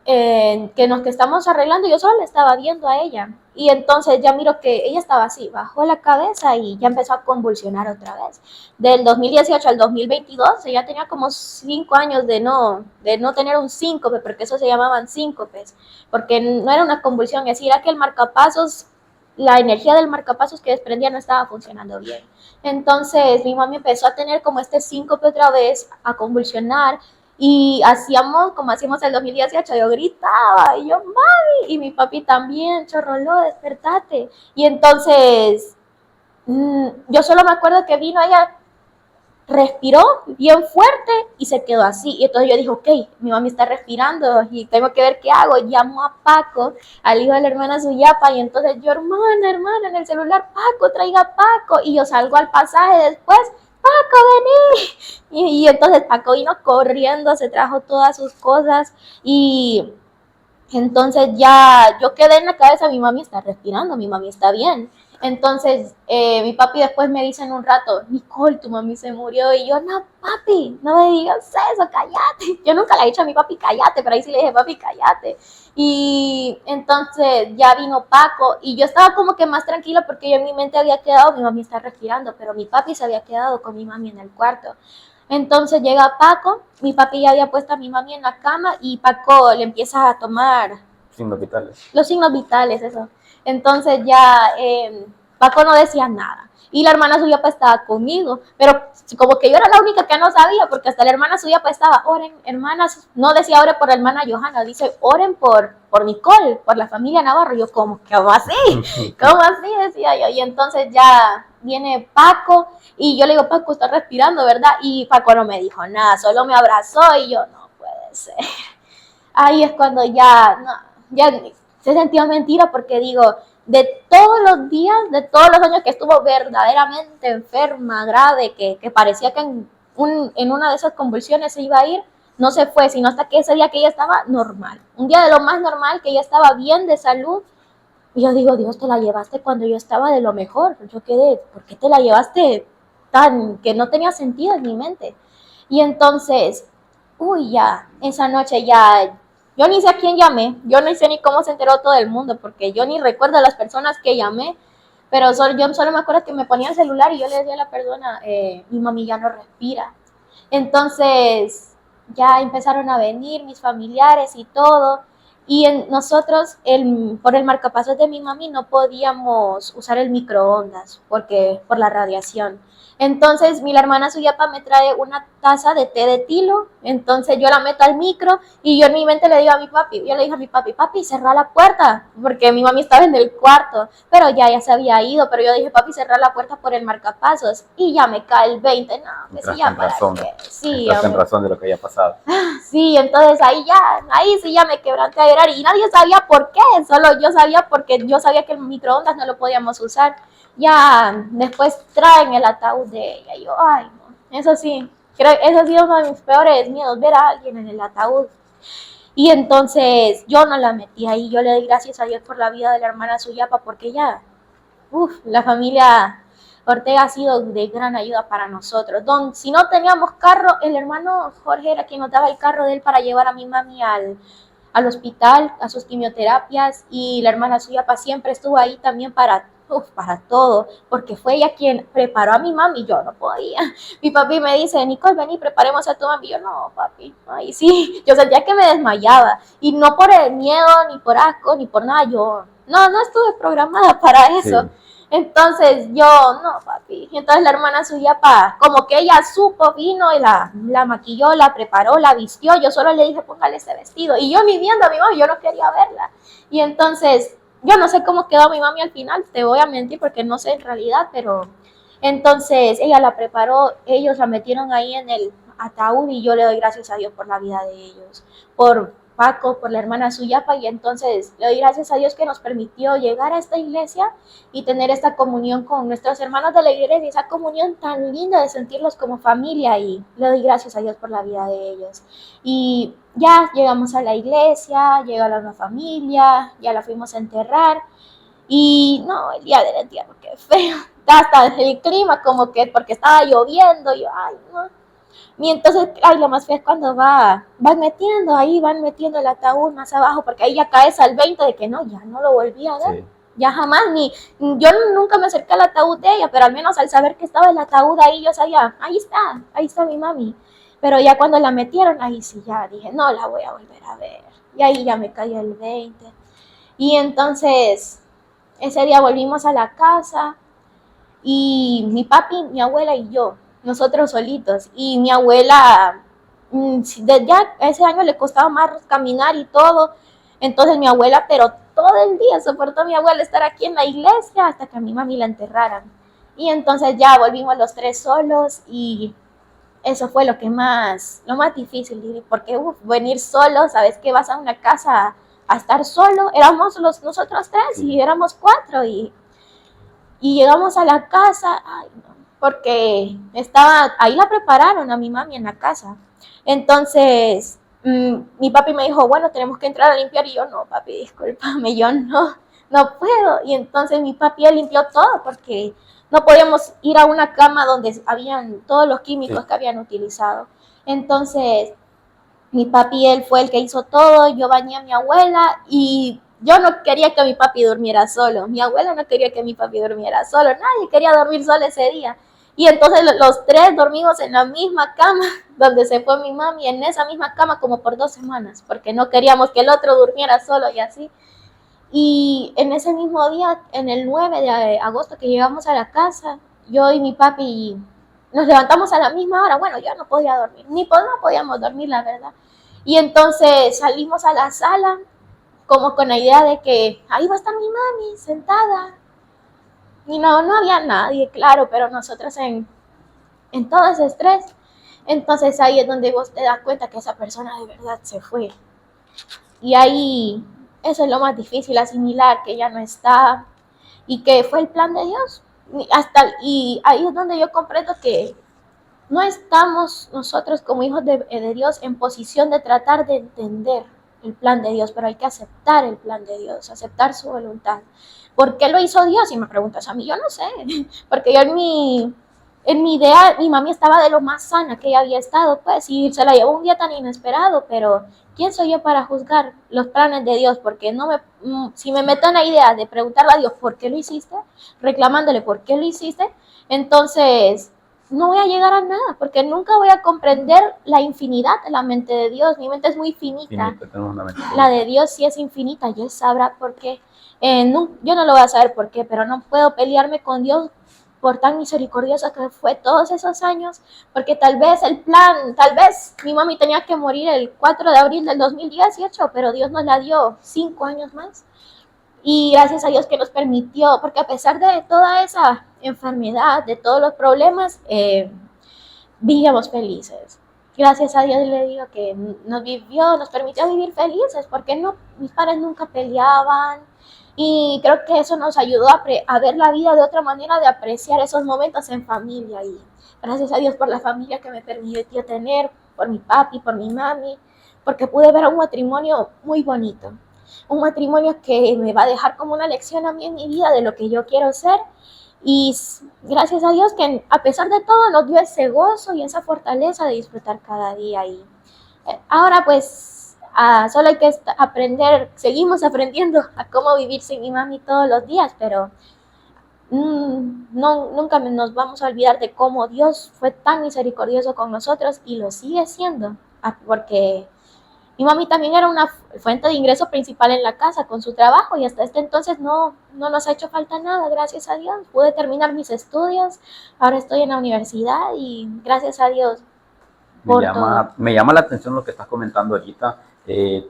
que estamos arreglando, yo solo le estaba viendo a ella. Y entonces ya miro que ella estaba así, bajó la cabeza y ya empezó a convulsionar otra vez. Del 2018 al 2022, ella tenía como 5 años de no tener un síncope, porque eso se llamaban síncopes, porque no era una convulsión, es decir, era que el marcapasos, la energía del marcapasos que desprendía no estaba funcionando bien. Entonces mi mami empezó a tener como este síncope otra vez, a convulsionar, y hacíamos, como hacíamos el 2018, yo gritaba, y yo, mami, y mi papi también, chorrolo, despertate. Y entonces, yo solo me acuerdo que vino ella, respiró bien fuerte y se quedó así. Y entonces yo dije, ok, mi mami está respirando y tengo que ver qué hago. Llamo a Paco, al hijo de la hermana Suyapa, y entonces yo, hermana, en el celular, Paco, traiga a Paco. Y yo salgo al pasaje después, Paco, vení. Y entonces Paco vino corriendo, se trajo todas sus cosas y entonces ya yo quedé en la cabeza, mi mami está respirando, mi mami está bien. Entonces mi papi después me dice en un rato, Nicole, tu mami se murió. Y yo, no, papi, no me digas eso, cállate. Yo nunca le he dicho a mi papi, cállate, pero ahí sí le dije, papi, cállate. Y entonces ya vino Paco y yo estaba como que más tranquila porque yo en mi mente había quedado, mi mami está respirando, pero mi papi se había quedado con mi mami en el cuarto. Entonces llega Paco, mi papi ya había puesto a mi mami en la cama y Paco le empieza a tomar Signos vitales. los signos vitales, eso. Entonces ya Paco no decía nada. Y la hermana suya pues estaba conmigo, pero como que yo era la única que no sabía, porque hasta la hermana suya pues estaba, oren, hermanas, no decía oren por la hermana Johanna, dice oren por Nicole, por la familia Navarro. Yo, ¿cómo así? ¿Cómo así? Decía yo. Y entonces ya viene Paco y yo le digo, Paco, está respirando, ¿verdad? Y Paco no me dijo nada, solo me abrazó y yo, no puede ser. Ahí es cuando ya, no, ya se sentía mentira porque digo, de todos los días, de todos los años que estuvo verdaderamente enferma, grave, que parecía que en una de esas convulsiones se iba a ir, no se fue, sino hasta que ese día que ella estaba normal. Un día de lo más normal, que ella estaba bien de salud. Y yo digo, Dios, te la llevaste cuando yo estaba de lo mejor. Yo quedé, ¿por qué te la llevaste tan que no tenía sentido en mi mente? Y entonces, ya, esa noche ya, yo ni sé a quién llamé, yo no sé ni cómo se enteró todo el mundo, porque yo ni recuerdo a las personas que llamé, pero yo solo me acuerdo que me ponía el celular y yo le decía a la persona, mi mami ya no respira. Entonces, ya empezaron a venir mis familiares y todo, y nosotros, por el marcapasos de mi mami, no podíamos usar el microondas por la radiación. Entonces mi hermana Suyapa me trae una taza de té de tilo, entonces yo la meto al micro y yo en mi mente le digo a mi papi, yo le dije a mi papi, papi, cerra la puerta, porque mi mami estaba en el cuarto, pero ya se había ido, pero yo dije, papi, cerra la puerta por el marcapasos y ya me cae el 20, no, pues sí, ya para qué, sí, estás en razón de lo que había pasado. Sí, entonces ahí sí ya me quebranté a llorar y nadie sabía por qué, solo yo sabía porque yo sabía que el microondas no lo podíamos usar. Ya después traen el ataúd de ella y yo, ay, no, eso sí, eso ha sido uno de mis peores miedos, ver a alguien en el ataúd. Y entonces yo no la metí ahí, yo le doy gracias a Dios por la vida de la hermana Suyapa porque ya, la familia Ortega ha sido de gran ayuda para nosotros. Si no teníamos carro, el hermano Jorge era quien nos daba el carro de él para llevar a mi mami al hospital, a sus quimioterapias, y la hermana Suyapa siempre estuvo ahí también para todo, porque fue ella quien preparó a mi mami, yo no podía. Mi papi me dice, Nicole, vení, preparemos a tu mami. Yo, no, papi, ay, sí, yo sentía que me desmayaba, y no por el miedo, ni por asco, ni por nada, yo no estuve programada para eso. Sí. Entonces yo, no, papi. Y entonces la hermana Suyapa, como que ella supo, vino y la maquilló, la preparó, la vistió. Yo solo le dije, póngale ese vestido. Y yo ni viendo a mi mami, yo no quería verla. Y entonces, yo no sé cómo quedó mi mami al final, te voy a mentir porque no sé en realidad, pero entonces ella la preparó, ellos la metieron ahí en el ataúd y yo le doy gracias a Dios por la vida de ellos, Paco, por la hermana Suyapa, y entonces le doy gracias a Dios que nos permitió llegar a esta iglesia y tener esta comunión con nuestros hermanos de la iglesia, esa comunión tan linda de sentirlos como familia, y le doy gracias a Dios por la vida de ellos. Y ya llegamos a la iglesia, llegó la nueva familia, ya la fuimos a enterrar, y no, el día del entierro, qué feo, hasta el clima como que, porque estaba lloviendo, y yo, ay, no. Y entonces, ay, lo más feo es cuando van metiendo el ataúd más abajo, porque ahí ya caes al 20 de que no, ya no lo volví a ver. Sí. Ya jamás, yo nunca me acerqué al ataúd de ella, pero al menos al saber que estaba el ataúd ahí, yo sabía, ahí está mi mami. Pero ya cuando la metieron, ahí sí ya dije, no la voy a volver a ver. Y ahí ya me cayó el 20. Y entonces, ese día volvimos a la casa, y mi papi, mi abuela y yo, nosotros solitos, y mi abuela, ya ese año le costaba más caminar y todo, entonces mi abuela, pero todo el día soportó a mi abuela estar aquí en la iglesia hasta que a mi mami la enterraran. Y entonces ya volvimos los tres solos, y eso fue lo más difícil, porque venir solo, sabes que vas a una casa a estar solo, éramos nosotros tres, sí. Y éramos cuatro, y llegamos a la casa, ay, no, porque ahí la prepararon a mi mami en la casa. Entonces, mi papi me dijo, bueno, tenemos que entrar a limpiar, y yo, no, papi, discúlpame, yo no puedo. Y entonces mi papi limpió todo, porque no podíamos ir a una cama donde habían todos los químicos, sí, que habían utilizado. Entonces, mi papi, él fue el que hizo todo, yo bañé a mi abuela, y yo no quería que mi papi durmiera solo, mi abuela no quería que mi papi durmiera solo, nadie quería dormir solo ese día. Y entonces los tres dormimos en la misma cama donde se fue mi mami, en esa misma cama como por 2 semanas, porque no queríamos que el otro durmiera solo y así. Y en ese mismo día, en el 9 de agosto que llegamos a la casa, yo y mi papi nos levantamos a la misma hora. Bueno, yo no podía dormir, no podíamos dormir, la verdad. Y entonces salimos a la sala como con la idea de que ahí va a estar mi mami sentada. Y no había nadie, claro, pero nosotros en todo ese estrés. Entonces ahí es donde vos te das cuenta que esa persona de verdad se fue. Y ahí, eso es lo más difícil, asimilar que ya no está y que fue el plan de Dios. Y ahí es donde yo comprendo que no estamos nosotros como hijos de Dios en posición de tratar de entender el plan de Dios, pero hay que aceptar el plan de Dios, aceptar su voluntad. ¿Por qué lo hizo Dios? Y me preguntas a mí, yo no sé, porque yo en mi idea, mi mami estaba de lo más sana que ella había estado, pues, y se la llevó un día tan inesperado, pero ¿quién soy yo para juzgar los planes de Dios? Porque si me meto en la idea de preguntarle a Dios por qué lo hiciste, reclamándole por qué lo hiciste, entonces no voy a llegar a nada, porque nunca voy a comprender la infinidad de la mente de Dios. Mi mente es muy finita. La de Dios sí es infinita, y Él sabrá por qué. Yo no lo voy a saber por qué, pero no puedo pelearme con Dios por tan misericordiosa que fue todos esos años, porque tal vez mi mami tenía que morir el 4 de abril del 2018, pero Dios nos la dio 5 años más. Y gracias a Dios que nos permitió, porque a pesar de toda esa enfermedad, de todos los problemas, vivíamos felices. Gracias a Dios le digo que nos permitió vivir felices, porque mis padres nunca peleaban, y creo que eso nos ayudó a ver la vida de otra manera, de apreciar esos momentos en familia. Y gracias a Dios por la familia que me permitió tener, por mi papi, por mi mami, porque pude ver un matrimonio muy bonito. Un matrimonio que me va a dejar como una lección a mí en mi vida de lo que yo quiero ser. Y gracias a Dios que a pesar de todo nos dio ese gozo y esa fortaleza de disfrutar cada día. Y ahora pues solo hay que seguimos aprendiendo a cómo vivir sin mi mami todos los días, pero nunca nos vamos a olvidar de cómo Dios fue tan misericordioso con nosotros y lo sigue siendo, porque mi mami también era una fuente de ingreso principal en la casa con su trabajo, y hasta este entonces no nos ha hecho falta nada, gracias a Dios. Pude terminar mis estudios, ahora estoy en la universidad, y gracias a Dios por todo. Me llama la atención lo que estás comentando ahorita.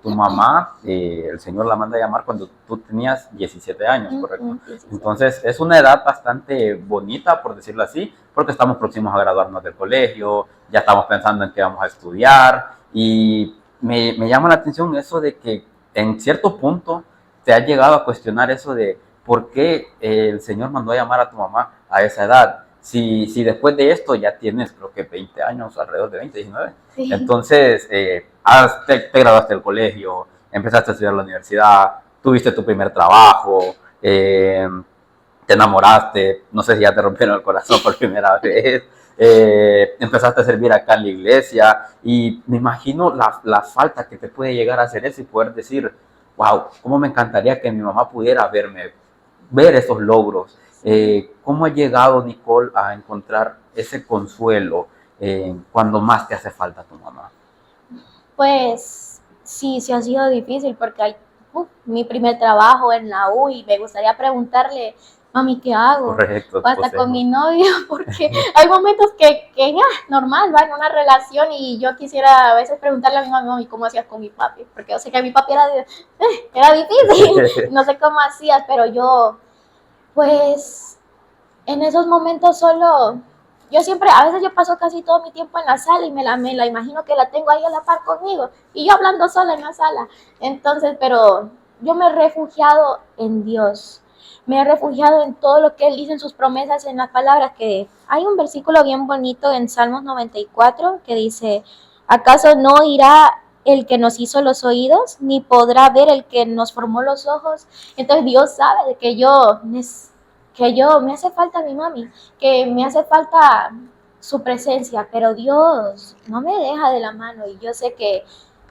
Tu mamá, el Señor la manda a llamar cuando tú tenías 17 años, ¿correcto? 17. Entonces es una edad bastante bonita, por decirlo así, porque estamos próximos a graduarnos del colegio, ya estamos pensando en qué vamos a estudiar, y me llama la atención eso de que en cierto punto te has llegado a cuestionar eso de por qué el Señor mandó a llamar a tu mamá a esa edad. Si después de esto ya tienes, creo que 20 años, alrededor de 20, 19. Sí. Entonces, te graduaste del colegio, empezaste a estudiar en la universidad, tuviste tu primer trabajo, te enamoraste, no sé si ya te rompieron el corazón por primera vez, empezaste a servir acá en la iglesia y me imagino la falta que te puede llegar a hacer eso y poder decir, wow, cómo me encantaría que mi mamá pudiera ver esos logros. ¿Cómo ha llegado, Nicole, a encontrar ese consuelo cuando más te hace falta tu mamá? Pues sí, sí ha sido difícil porque hay mi primer trabajo en la U y me gustaría preguntarle, mami, ¿qué hago? Correcto. O hasta con mi novio, porque hay momentos que ya, normal, va en una relación y yo quisiera a veces preguntarle a mi mami, ¿cómo hacías con mi papi? Porque yo sé que mi papi era difícil, no sé cómo hacías, pero yo, pues, en esos momentos solo, yo siempre, a veces yo paso casi todo mi tiempo en la sala y me la imagino que la tengo ahí a la par conmigo y yo hablando sola en la sala. Entonces, pero yo me he refugiado en Dios, me he refugiado en todo lo que Él dice en sus promesas, en las palabras que hay un versículo bien bonito en Salmos 94 que dice, ¿acaso no irá el que nos hizo los oídos, ni podrá ver el que nos formó los ojos? Entonces Dios sabe de que me hace falta mi mami, que me hace falta su presencia, pero Dios no me deja de la mano y yo sé que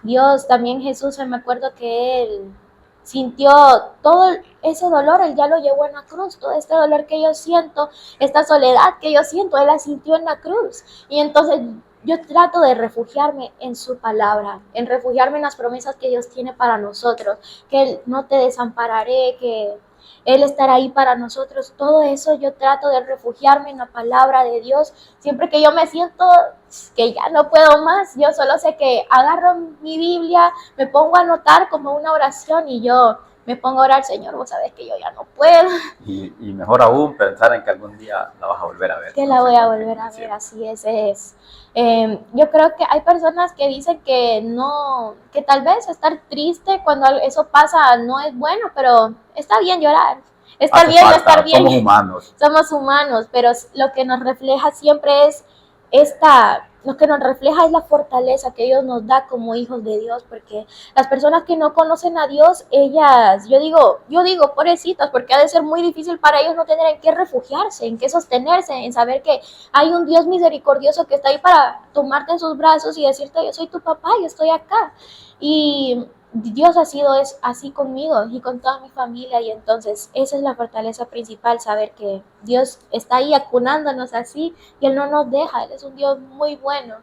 Dios también Jesús, me acuerdo que Él sintió todo ese dolor, Él ya lo llevó en la cruz, todo este dolor que yo siento, esta soledad que yo siento, Él la sintió en la cruz y entonces yo trato de refugiarme en su palabra, en refugiarme en las promesas que Dios tiene para nosotros, que Él no te desampararé, que Él estará ahí para nosotros. Todo eso yo trato de refugiarme en la palabra de Dios. Siempre que yo me siento que ya no puedo más, yo solo sé que agarro mi Biblia, me pongo a anotar como una oración y yo me pongo a orar, Señor, vos sabés que yo ya no puedo. Y mejor aún pensar en que algún día la vas a volver a ver. Que la voy a volver a ver, así es. Yo creo que hay personas que dicen que no, que tal vez estar triste cuando eso pasa no es bueno, pero está bien llorar, está bien no estar bien. Somos humanos. Somos humanos, pero lo que nos refleja siempre es lo que nos refleja es la fortaleza que Dios nos da como hijos de Dios, porque las personas que no conocen a Dios, ellas, yo digo, pobrecitas, porque ha de ser muy difícil para ellos no tener en qué refugiarse, en qué sostenerse, en saber que hay un Dios misericordioso que está ahí para tomarte en sus brazos y decirte, yo soy tu papá, yo estoy acá. Y Dios ha sido así conmigo y con toda mi familia y entonces esa es la fortaleza principal, saber que Dios está ahí acunándonos así y Él no nos deja, Él es un Dios muy bueno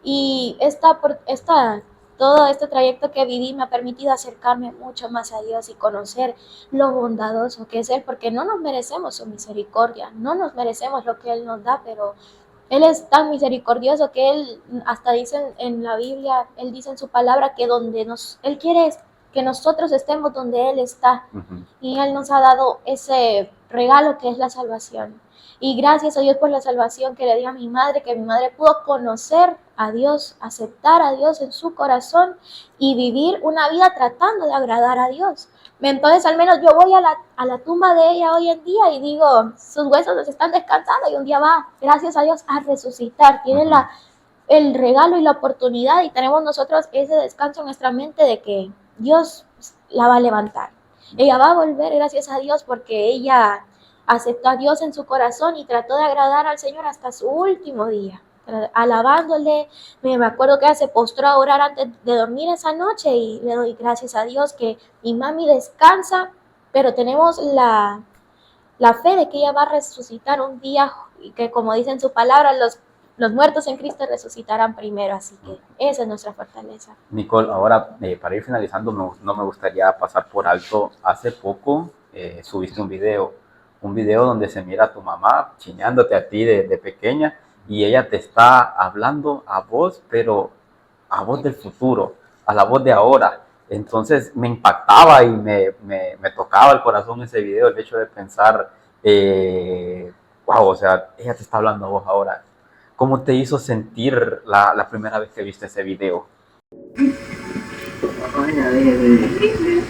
y todo este trayecto que viví me ha permitido acercarme mucho más a Dios y conocer lo bondadoso que es Él, porque no nos merecemos su misericordia, no nos merecemos lo que Él nos da, pero Él es tan misericordioso que Él hasta dice en la Biblia, Él dice en su palabra que Él quiere que nosotros estemos donde Él está. Y Él nos ha dado ese regalo que es la salvación. Y gracias a Dios por la salvación que le dio a mi madre, que mi madre pudo conocer a Dios, aceptar a Dios en su corazón y vivir una vida tratando de agradar a Dios. Entonces al menos yo voy a la tumba de ella hoy en día y digo, sus huesos están descansando y un día va, gracias a Dios, a resucitar. Tiene el regalo y la oportunidad y tenemos nosotros ese descanso en nuestra mente de que Dios la va a levantar. Ella va a volver, gracias a Dios, porque ella aceptó a Dios en su corazón y trató de agradar al Señor hasta su último día, alabándole. Me acuerdo que ella se postró a orar antes de dormir esa noche y le doy gracias a Dios que mi mami descansa, pero tenemos la fe de que ella va a resucitar un día y que, como dice en su palabra, los muertos en Cristo resucitarán primero, así que esa es nuestra fortaleza. Nicole, ahora para ir finalizando, no me gustaría pasar por alto, hace poco subiste un video donde se mira a tu mamá chineándote a ti de pequeña y ella te está hablando a vos, pero a vos del futuro, a la voz de ahora. Entonces me impactaba y me tocaba el corazón ese video, el hecho de pensar, wow, o sea, ella te está hablando a vos ahora. ¿Cómo te hizo sentir la primera vez que viste ese video? a ver el libro,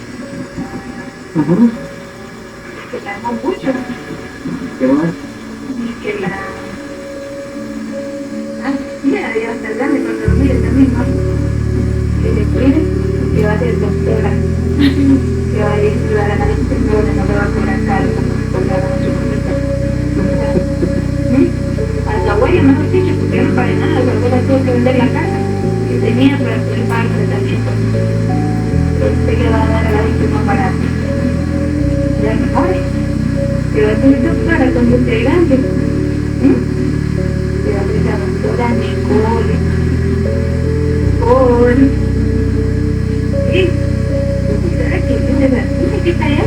que la amo mucho, Qué bueno. y que la... Ah, mira, ya está grande cuando lo mire también, ¿no? Que le cuide, que va a ser doctora, que va a ir a ayudar a la gente, no le va a cobrar caro, porque haga mucho a su abuela, mejor dicho, porque no pague nada, su abuela tuvo que vender la casa que tenía para poder pagar el tratamiento. Usted le va a dar a la víctima para la mejor, que va a ser doctora cuando esté grande, que va a ser la doctora Nicole, ¿sí? ¿Será que tiene verdad? ¿Qué está allá?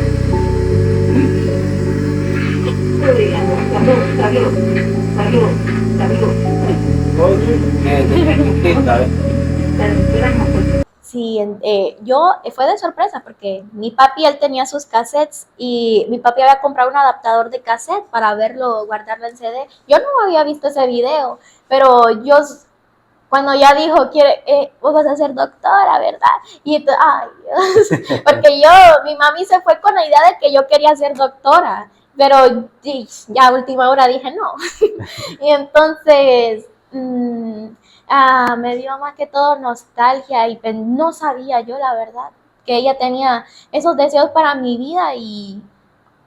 Sí, yo fue de sorpresa porque mi papi, él tenía sus cassettes y mi papi había comprado un adaptador de cassette para verlo, guardarlo en CD. Yo no había visto ese video, pero yo cuando ya dijo, vos vas a ser doctora, ¿verdad? Y entonces, ay, Dios, porque mi mami se fue con la idea de que yo quería ser doctora, pero ya a última hora dije no. Y entonces me dio más que todo nostalgia y no sabía yo, la verdad, que ella tenía esos deseos para mi vida y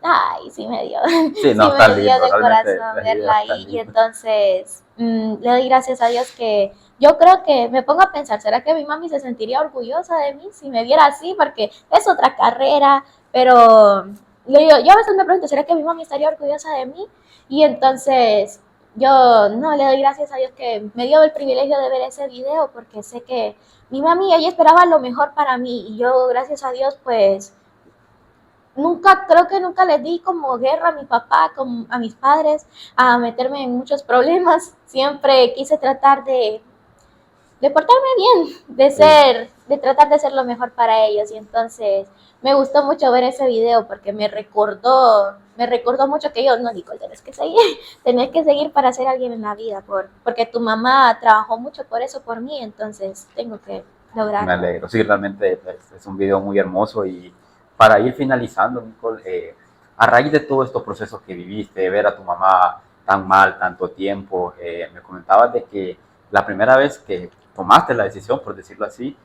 ay, sí me dio, Sí, sí no, está me dio lindo, de realmente corazón la verla idea está ahí. Y linda. entonces le doy gracias a Dios que yo creo que me pongo a pensar, ¿será que mi mami se sentiría orgullosa de mí si me viera así? Porque es otra carrera, pero yo a veces me pregunto, ¿será que mi mami estaría orgullosa de mí? Y entonces yo no le doy gracias a Dios que me dio el privilegio de ver ese video porque sé que mi mami, ella esperaba lo mejor para mí y yo, gracias a Dios, pues creo que nunca les di como guerra a mi papá, a mis padres, a meterme en muchos problemas. Siempre quise tratar de portarme bien, de tratar de ser lo mejor para ellos. Y entonces me gustó mucho ver ese video porque me recordó mucho que yo, no, Nicole, tenés que seguir para ser alguien en la vida, porque tu mamá trabajó mucho por eso, por mí, entonces tengo que Me lograrlo. alegro, sí, realmente es un video muy hermoso y para ir finalizando, Nicole, a raíz de todos estos procesos que viviste, ver a tu mamá tan mal tanto tiempo, me comentabas de que la primera vez que tomaste la decisión, por decirlo así,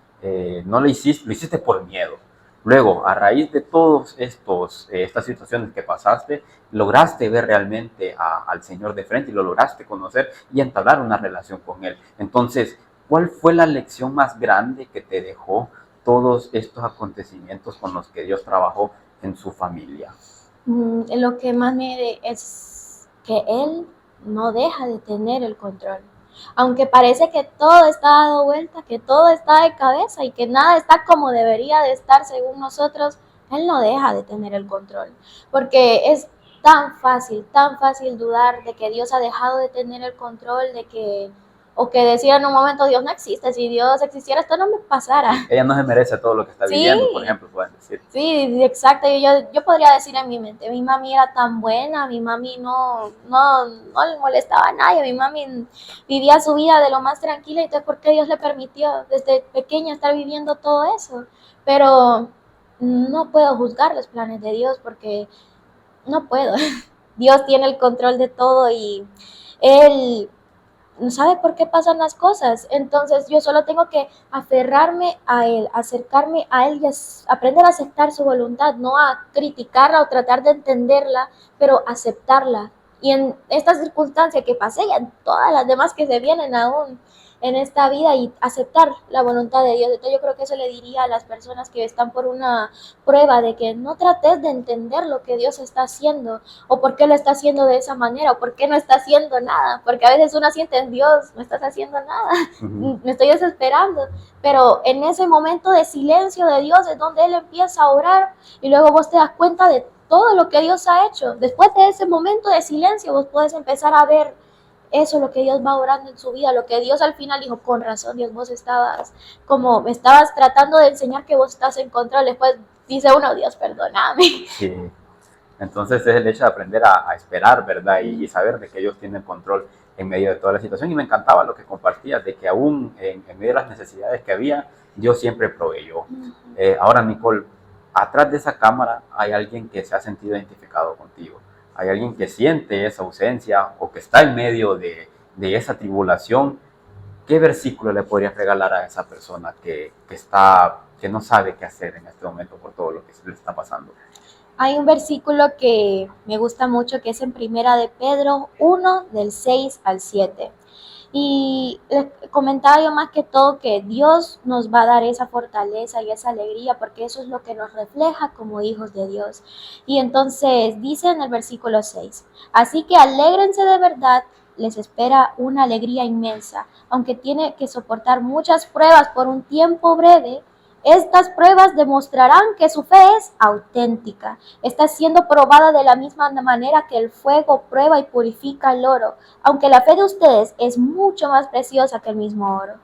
no lo hiciste por miedo. Luego, a raíz de todas estas situaciones que pasaste, lograste ver realmente al Señor de frente y lo lograste conocer y entablar una relación con Él. Entonces, ¿cuál fue la lección más grande que te dejó todos estos acontecimientos con los que Dios trabajó en su familia? Lo que más es que Él no deja de tener el control. Aunque parece que todo está dado vuelta, que todo está de cabeza y que nada está como debería de estar según nosotros, Él no deja de tener el control. Porque es tan fácil dudar de que Dios ha dejado de tener el control, o que decir en un momento, Dios no existe, si Dios existiera esto no me pasara. Ella no se merece todo lo que está viviendo, por ejemplo, pueden decir. Sí, exacto. Yo podría decir en mi mente, mi mami era tan buena, mi mami no le molestaba a nadie, mi mami vivía su vida de lo más tranquila, y entonces ¿por qué Dios le permitió desde pequeña estar viviendo todo eso? Pero no puedo juzgar los planes de Dios porque no puedo. Dios tiene el control de todo y Él no sabe por qué pasan las cosas. Entonces yo solo tengo que aferrarme a Él, acercarme a Él y aprender a aceptar su voluntad, no a criticarla o tratar de entenderla, pero aceptarla. Y en esta circunstancia que pasé y en todas las demás que se vienen aún en esta vida, y aceptar la voluntad de Dios. Entonces yo creo que eso le diría a las personas que están por una prueba, de que no trates de entender lo que Dios está haciendo o por qué lo está haciendo de esa manera o por qué no está haciendo nada, porque a veces uno siente en Dios, no estás haciendo nada, me estoy desesperando, pero en ese momento de silencio de Dios es donde Él empieza a orar y luego vos te das cuenta de todo lo que Dios ha hecho. Después de ese momento de silencio vos puedes empezar a ver eso, lo que Dios va orando en su vida, lo que Dios al final dijo, con razón Dios, me estabas tratando de enseñar que vos estás en control. Después dice uno, Dios, perdóname. Sí. Entonces es el hecho de aprender a esperar, ¿verdad? Y saber de que Dios tiene el control. en medio de toda la situación. Y me encantaba lo que compartías, de que aún en medio de las necesidades que había, Dios siempre proveyó. Ahora, Nicole, atrás de esa cámara hay alguien que se ha sentido identificado contigo. Hay alguien que siente esa ausencia o que está en medio de esa tribulación. ¿Qué versículo le podrías regalar a esa persona que no sabe qué hacer en este momento por todo lo que le está pasando? Hay un versículo que me gusta mucho que es en Primera de Pedro 1, del 6 al 7. Y les comentaba yo más que todo que Dios nos va a dar esa fortaleza y esa alegría porque eso es lo que nos refleja como hijos de Dios. Y entonces dice en el versículo 6, así que alégrense de verdad, les espera una alegría inmensa, aunque tiene que soportar muchas pruebas por un tiempo breve. Estas pruebas demostrarán que su fe es auténtica. Está siendo probada de la misma manera que el fuego prueba y purifica el oro, aunque la fe de ustedes es mucho más preciosa que el mismo oro.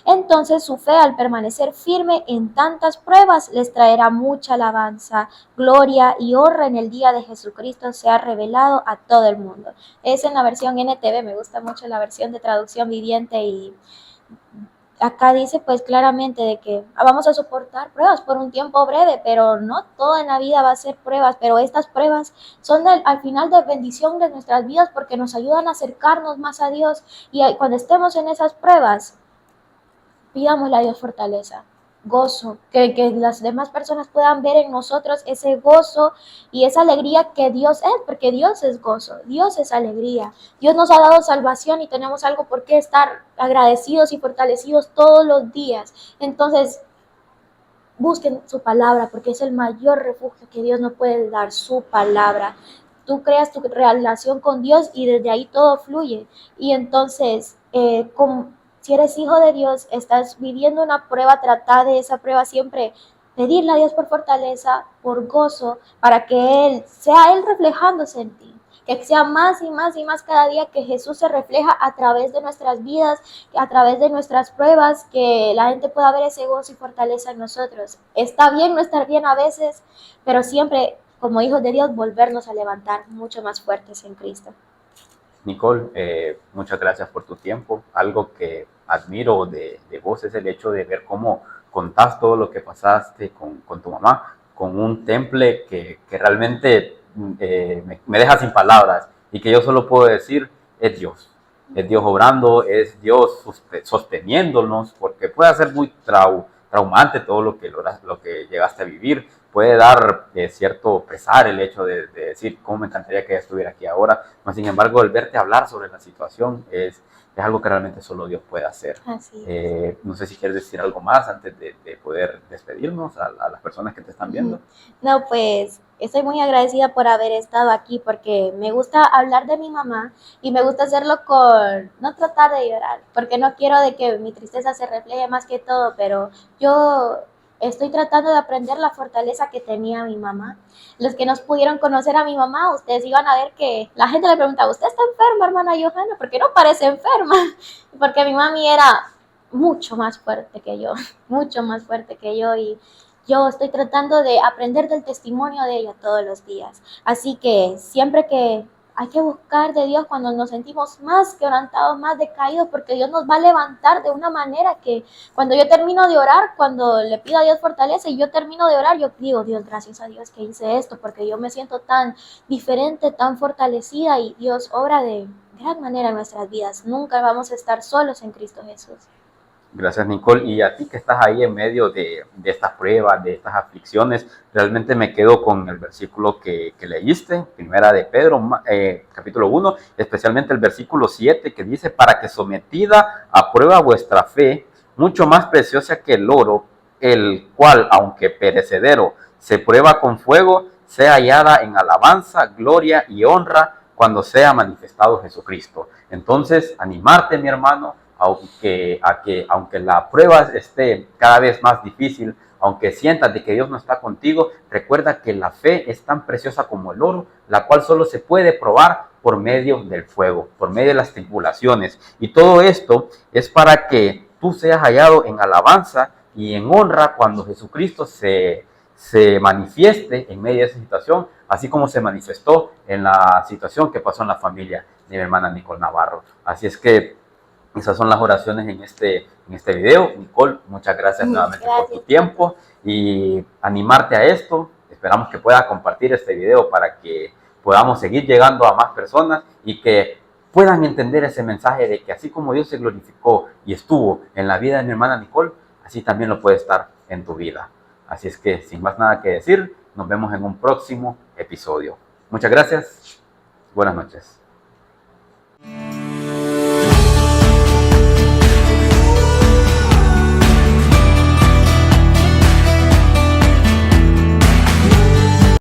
Entonces su fe, al permanecer firme en tantas pruebas, les traerá mucha alabanza, gloria y honra en el día de Jesucristo sea revelado a todo el mundo. Es en la versión NTV, me gusta mucho la versión de traducción viviente y acá dice pues claramente de que vamos a soportar pruebas por un tiempo breve, pero no todo en la vida va a ser pruebas, pero estas pruebas son al final de bendición de nuestras vidas porque nos ayudan a acercarnos más a Dios y cuando estemos en esas pruebas, pidámosle a Dios fortaleza, gozo, que las demás personas puedan ver en nosotros ese gozo y esa alegría que Dios es, porque Dios es gozo, Dios es alegría. Dios nos ha dado salvación y tenemos algo por qué estar agradecidos y fortalecidos todos los días. Entonces, busquen su palabra, porque es el mayor refugio que Dios nos puede dar, su palabra. Tú creas tu relación con Dios y desde ahí todo fluye. Y entonces, si eres hijo de Dios, estás viviendo una prueba, trata de esa prueba siempre pedirle a Dios por fortaleza, por gozo, para que sea Él reflejándose en ti. Que sea más y más y más cada día que Jesús se refleja a través de nuestras vidas, a través de nuestras pruebas, que la gente pueda ver ese gozo y fortaleza en nosotros. Está bien no estar bien a veces, pero siempre como hijos de Dios volvernos a levantar mucho más fuertes en Cristo. Nicole, muchas gracias por tu tiempo. Algo que admiro de vos es el hecho de ver cómo contás todo lo que pasaste con tu mamá, con un temple que realmente me deja sin palabras y que yo solo puedo decir, es Dios obrando, es Dios sosteniéndonos, porque puede ser muy traumante todo lo que llegaste a vivir, puede dar cierto pesar el hecho de decir, cómo me encantaría que ella estuviera aquí ahora, mas sin embargo el verte hablar sobre la situación es algo que realmente solo Dios puede hacer. No sé si quieres decir algo más antes de poder despedirnos a las personas que te están viendo. No, pues estoy muy agradecida por haber estado aquí porque me gusta hablar de mi mamá y me gusta hacerlo no tratar de llorar, porque no quiero de que mi tristeza se refleje más que todo, pero yo estoy tratando de aprender la fortaleza que tenía mi mamá. Los que nos pudieron conocer a mi mamá, ustedes iban a ver que la gente le preguntaba, ¿usted está enferma, hermana Johanna? ¿Por qué no parece enferma? Porque mi mami era mucho más fuerte que yo, mucho más fuerte que yo y yo estoy tratando de aprender del testimonio de ella todos los días. Así que siempre que hay que buscar de Dios cuando nos sentimos más quebrantados, más decaídos, porque Dios nos va a levantar de una manera que cuando yo termino de orar, cuando le pido a Dios fortaleza y yo termino de orar, yo digo, Dios, gracias a Dios que hice esto, porque yo me siento tan diferente, tan fortalecida y Dios obra de gran manera en nuestras vidas. Nunca vamos a estar solos en Cristo Jesús. Gracias, Nicole. Y a ti que estás ahí en medio de estas pruebas, de estas aflicciones, realmente me quedo con el versículo que leíste, Primera de Pedro, capítulo 1, especialmente el versículo 7, que dice, para que sometida a prueba vuestra fe, mucho más preciosa que el oro, el cual, aunque perecedero, se prueba con fuego, sea hallada en alabanza, gloria y honra cuando sea manifestado Jesucristo. Entonces, animarte, mi hermano, aunque la prueba esté cada vez más difícil, aunque sientas de que Dios no está contigo, recuerda que la fe es tan preciosa como el oro, la cual solo se puede probar por medio del fuego, por medio de las tribulaciones. Y todo esto es para que tú seas hallado en alabanza y en honra cuando Jesucristo se se manifieste en medio de esa situación, así como se manifestó en la situación que pasó en la familia de mi hermana Nicole Navarro. Así es que esas son las oraciones en este video. Nicole, muchas gracias nuevamente por tu tiempo y animarte a esto. Esperamos que puedas compartir este video para que podamos seguir llegando a más personas y que puedan entender ese mensaje de que así como Dios se glorificó y estuvo en la vida de mi hermana Nicole, así también lo puede estar en tu vida. Así es que, sin más nada que decir, nos vemos en un próximo episodio. Muchas gracias. Buenas noches.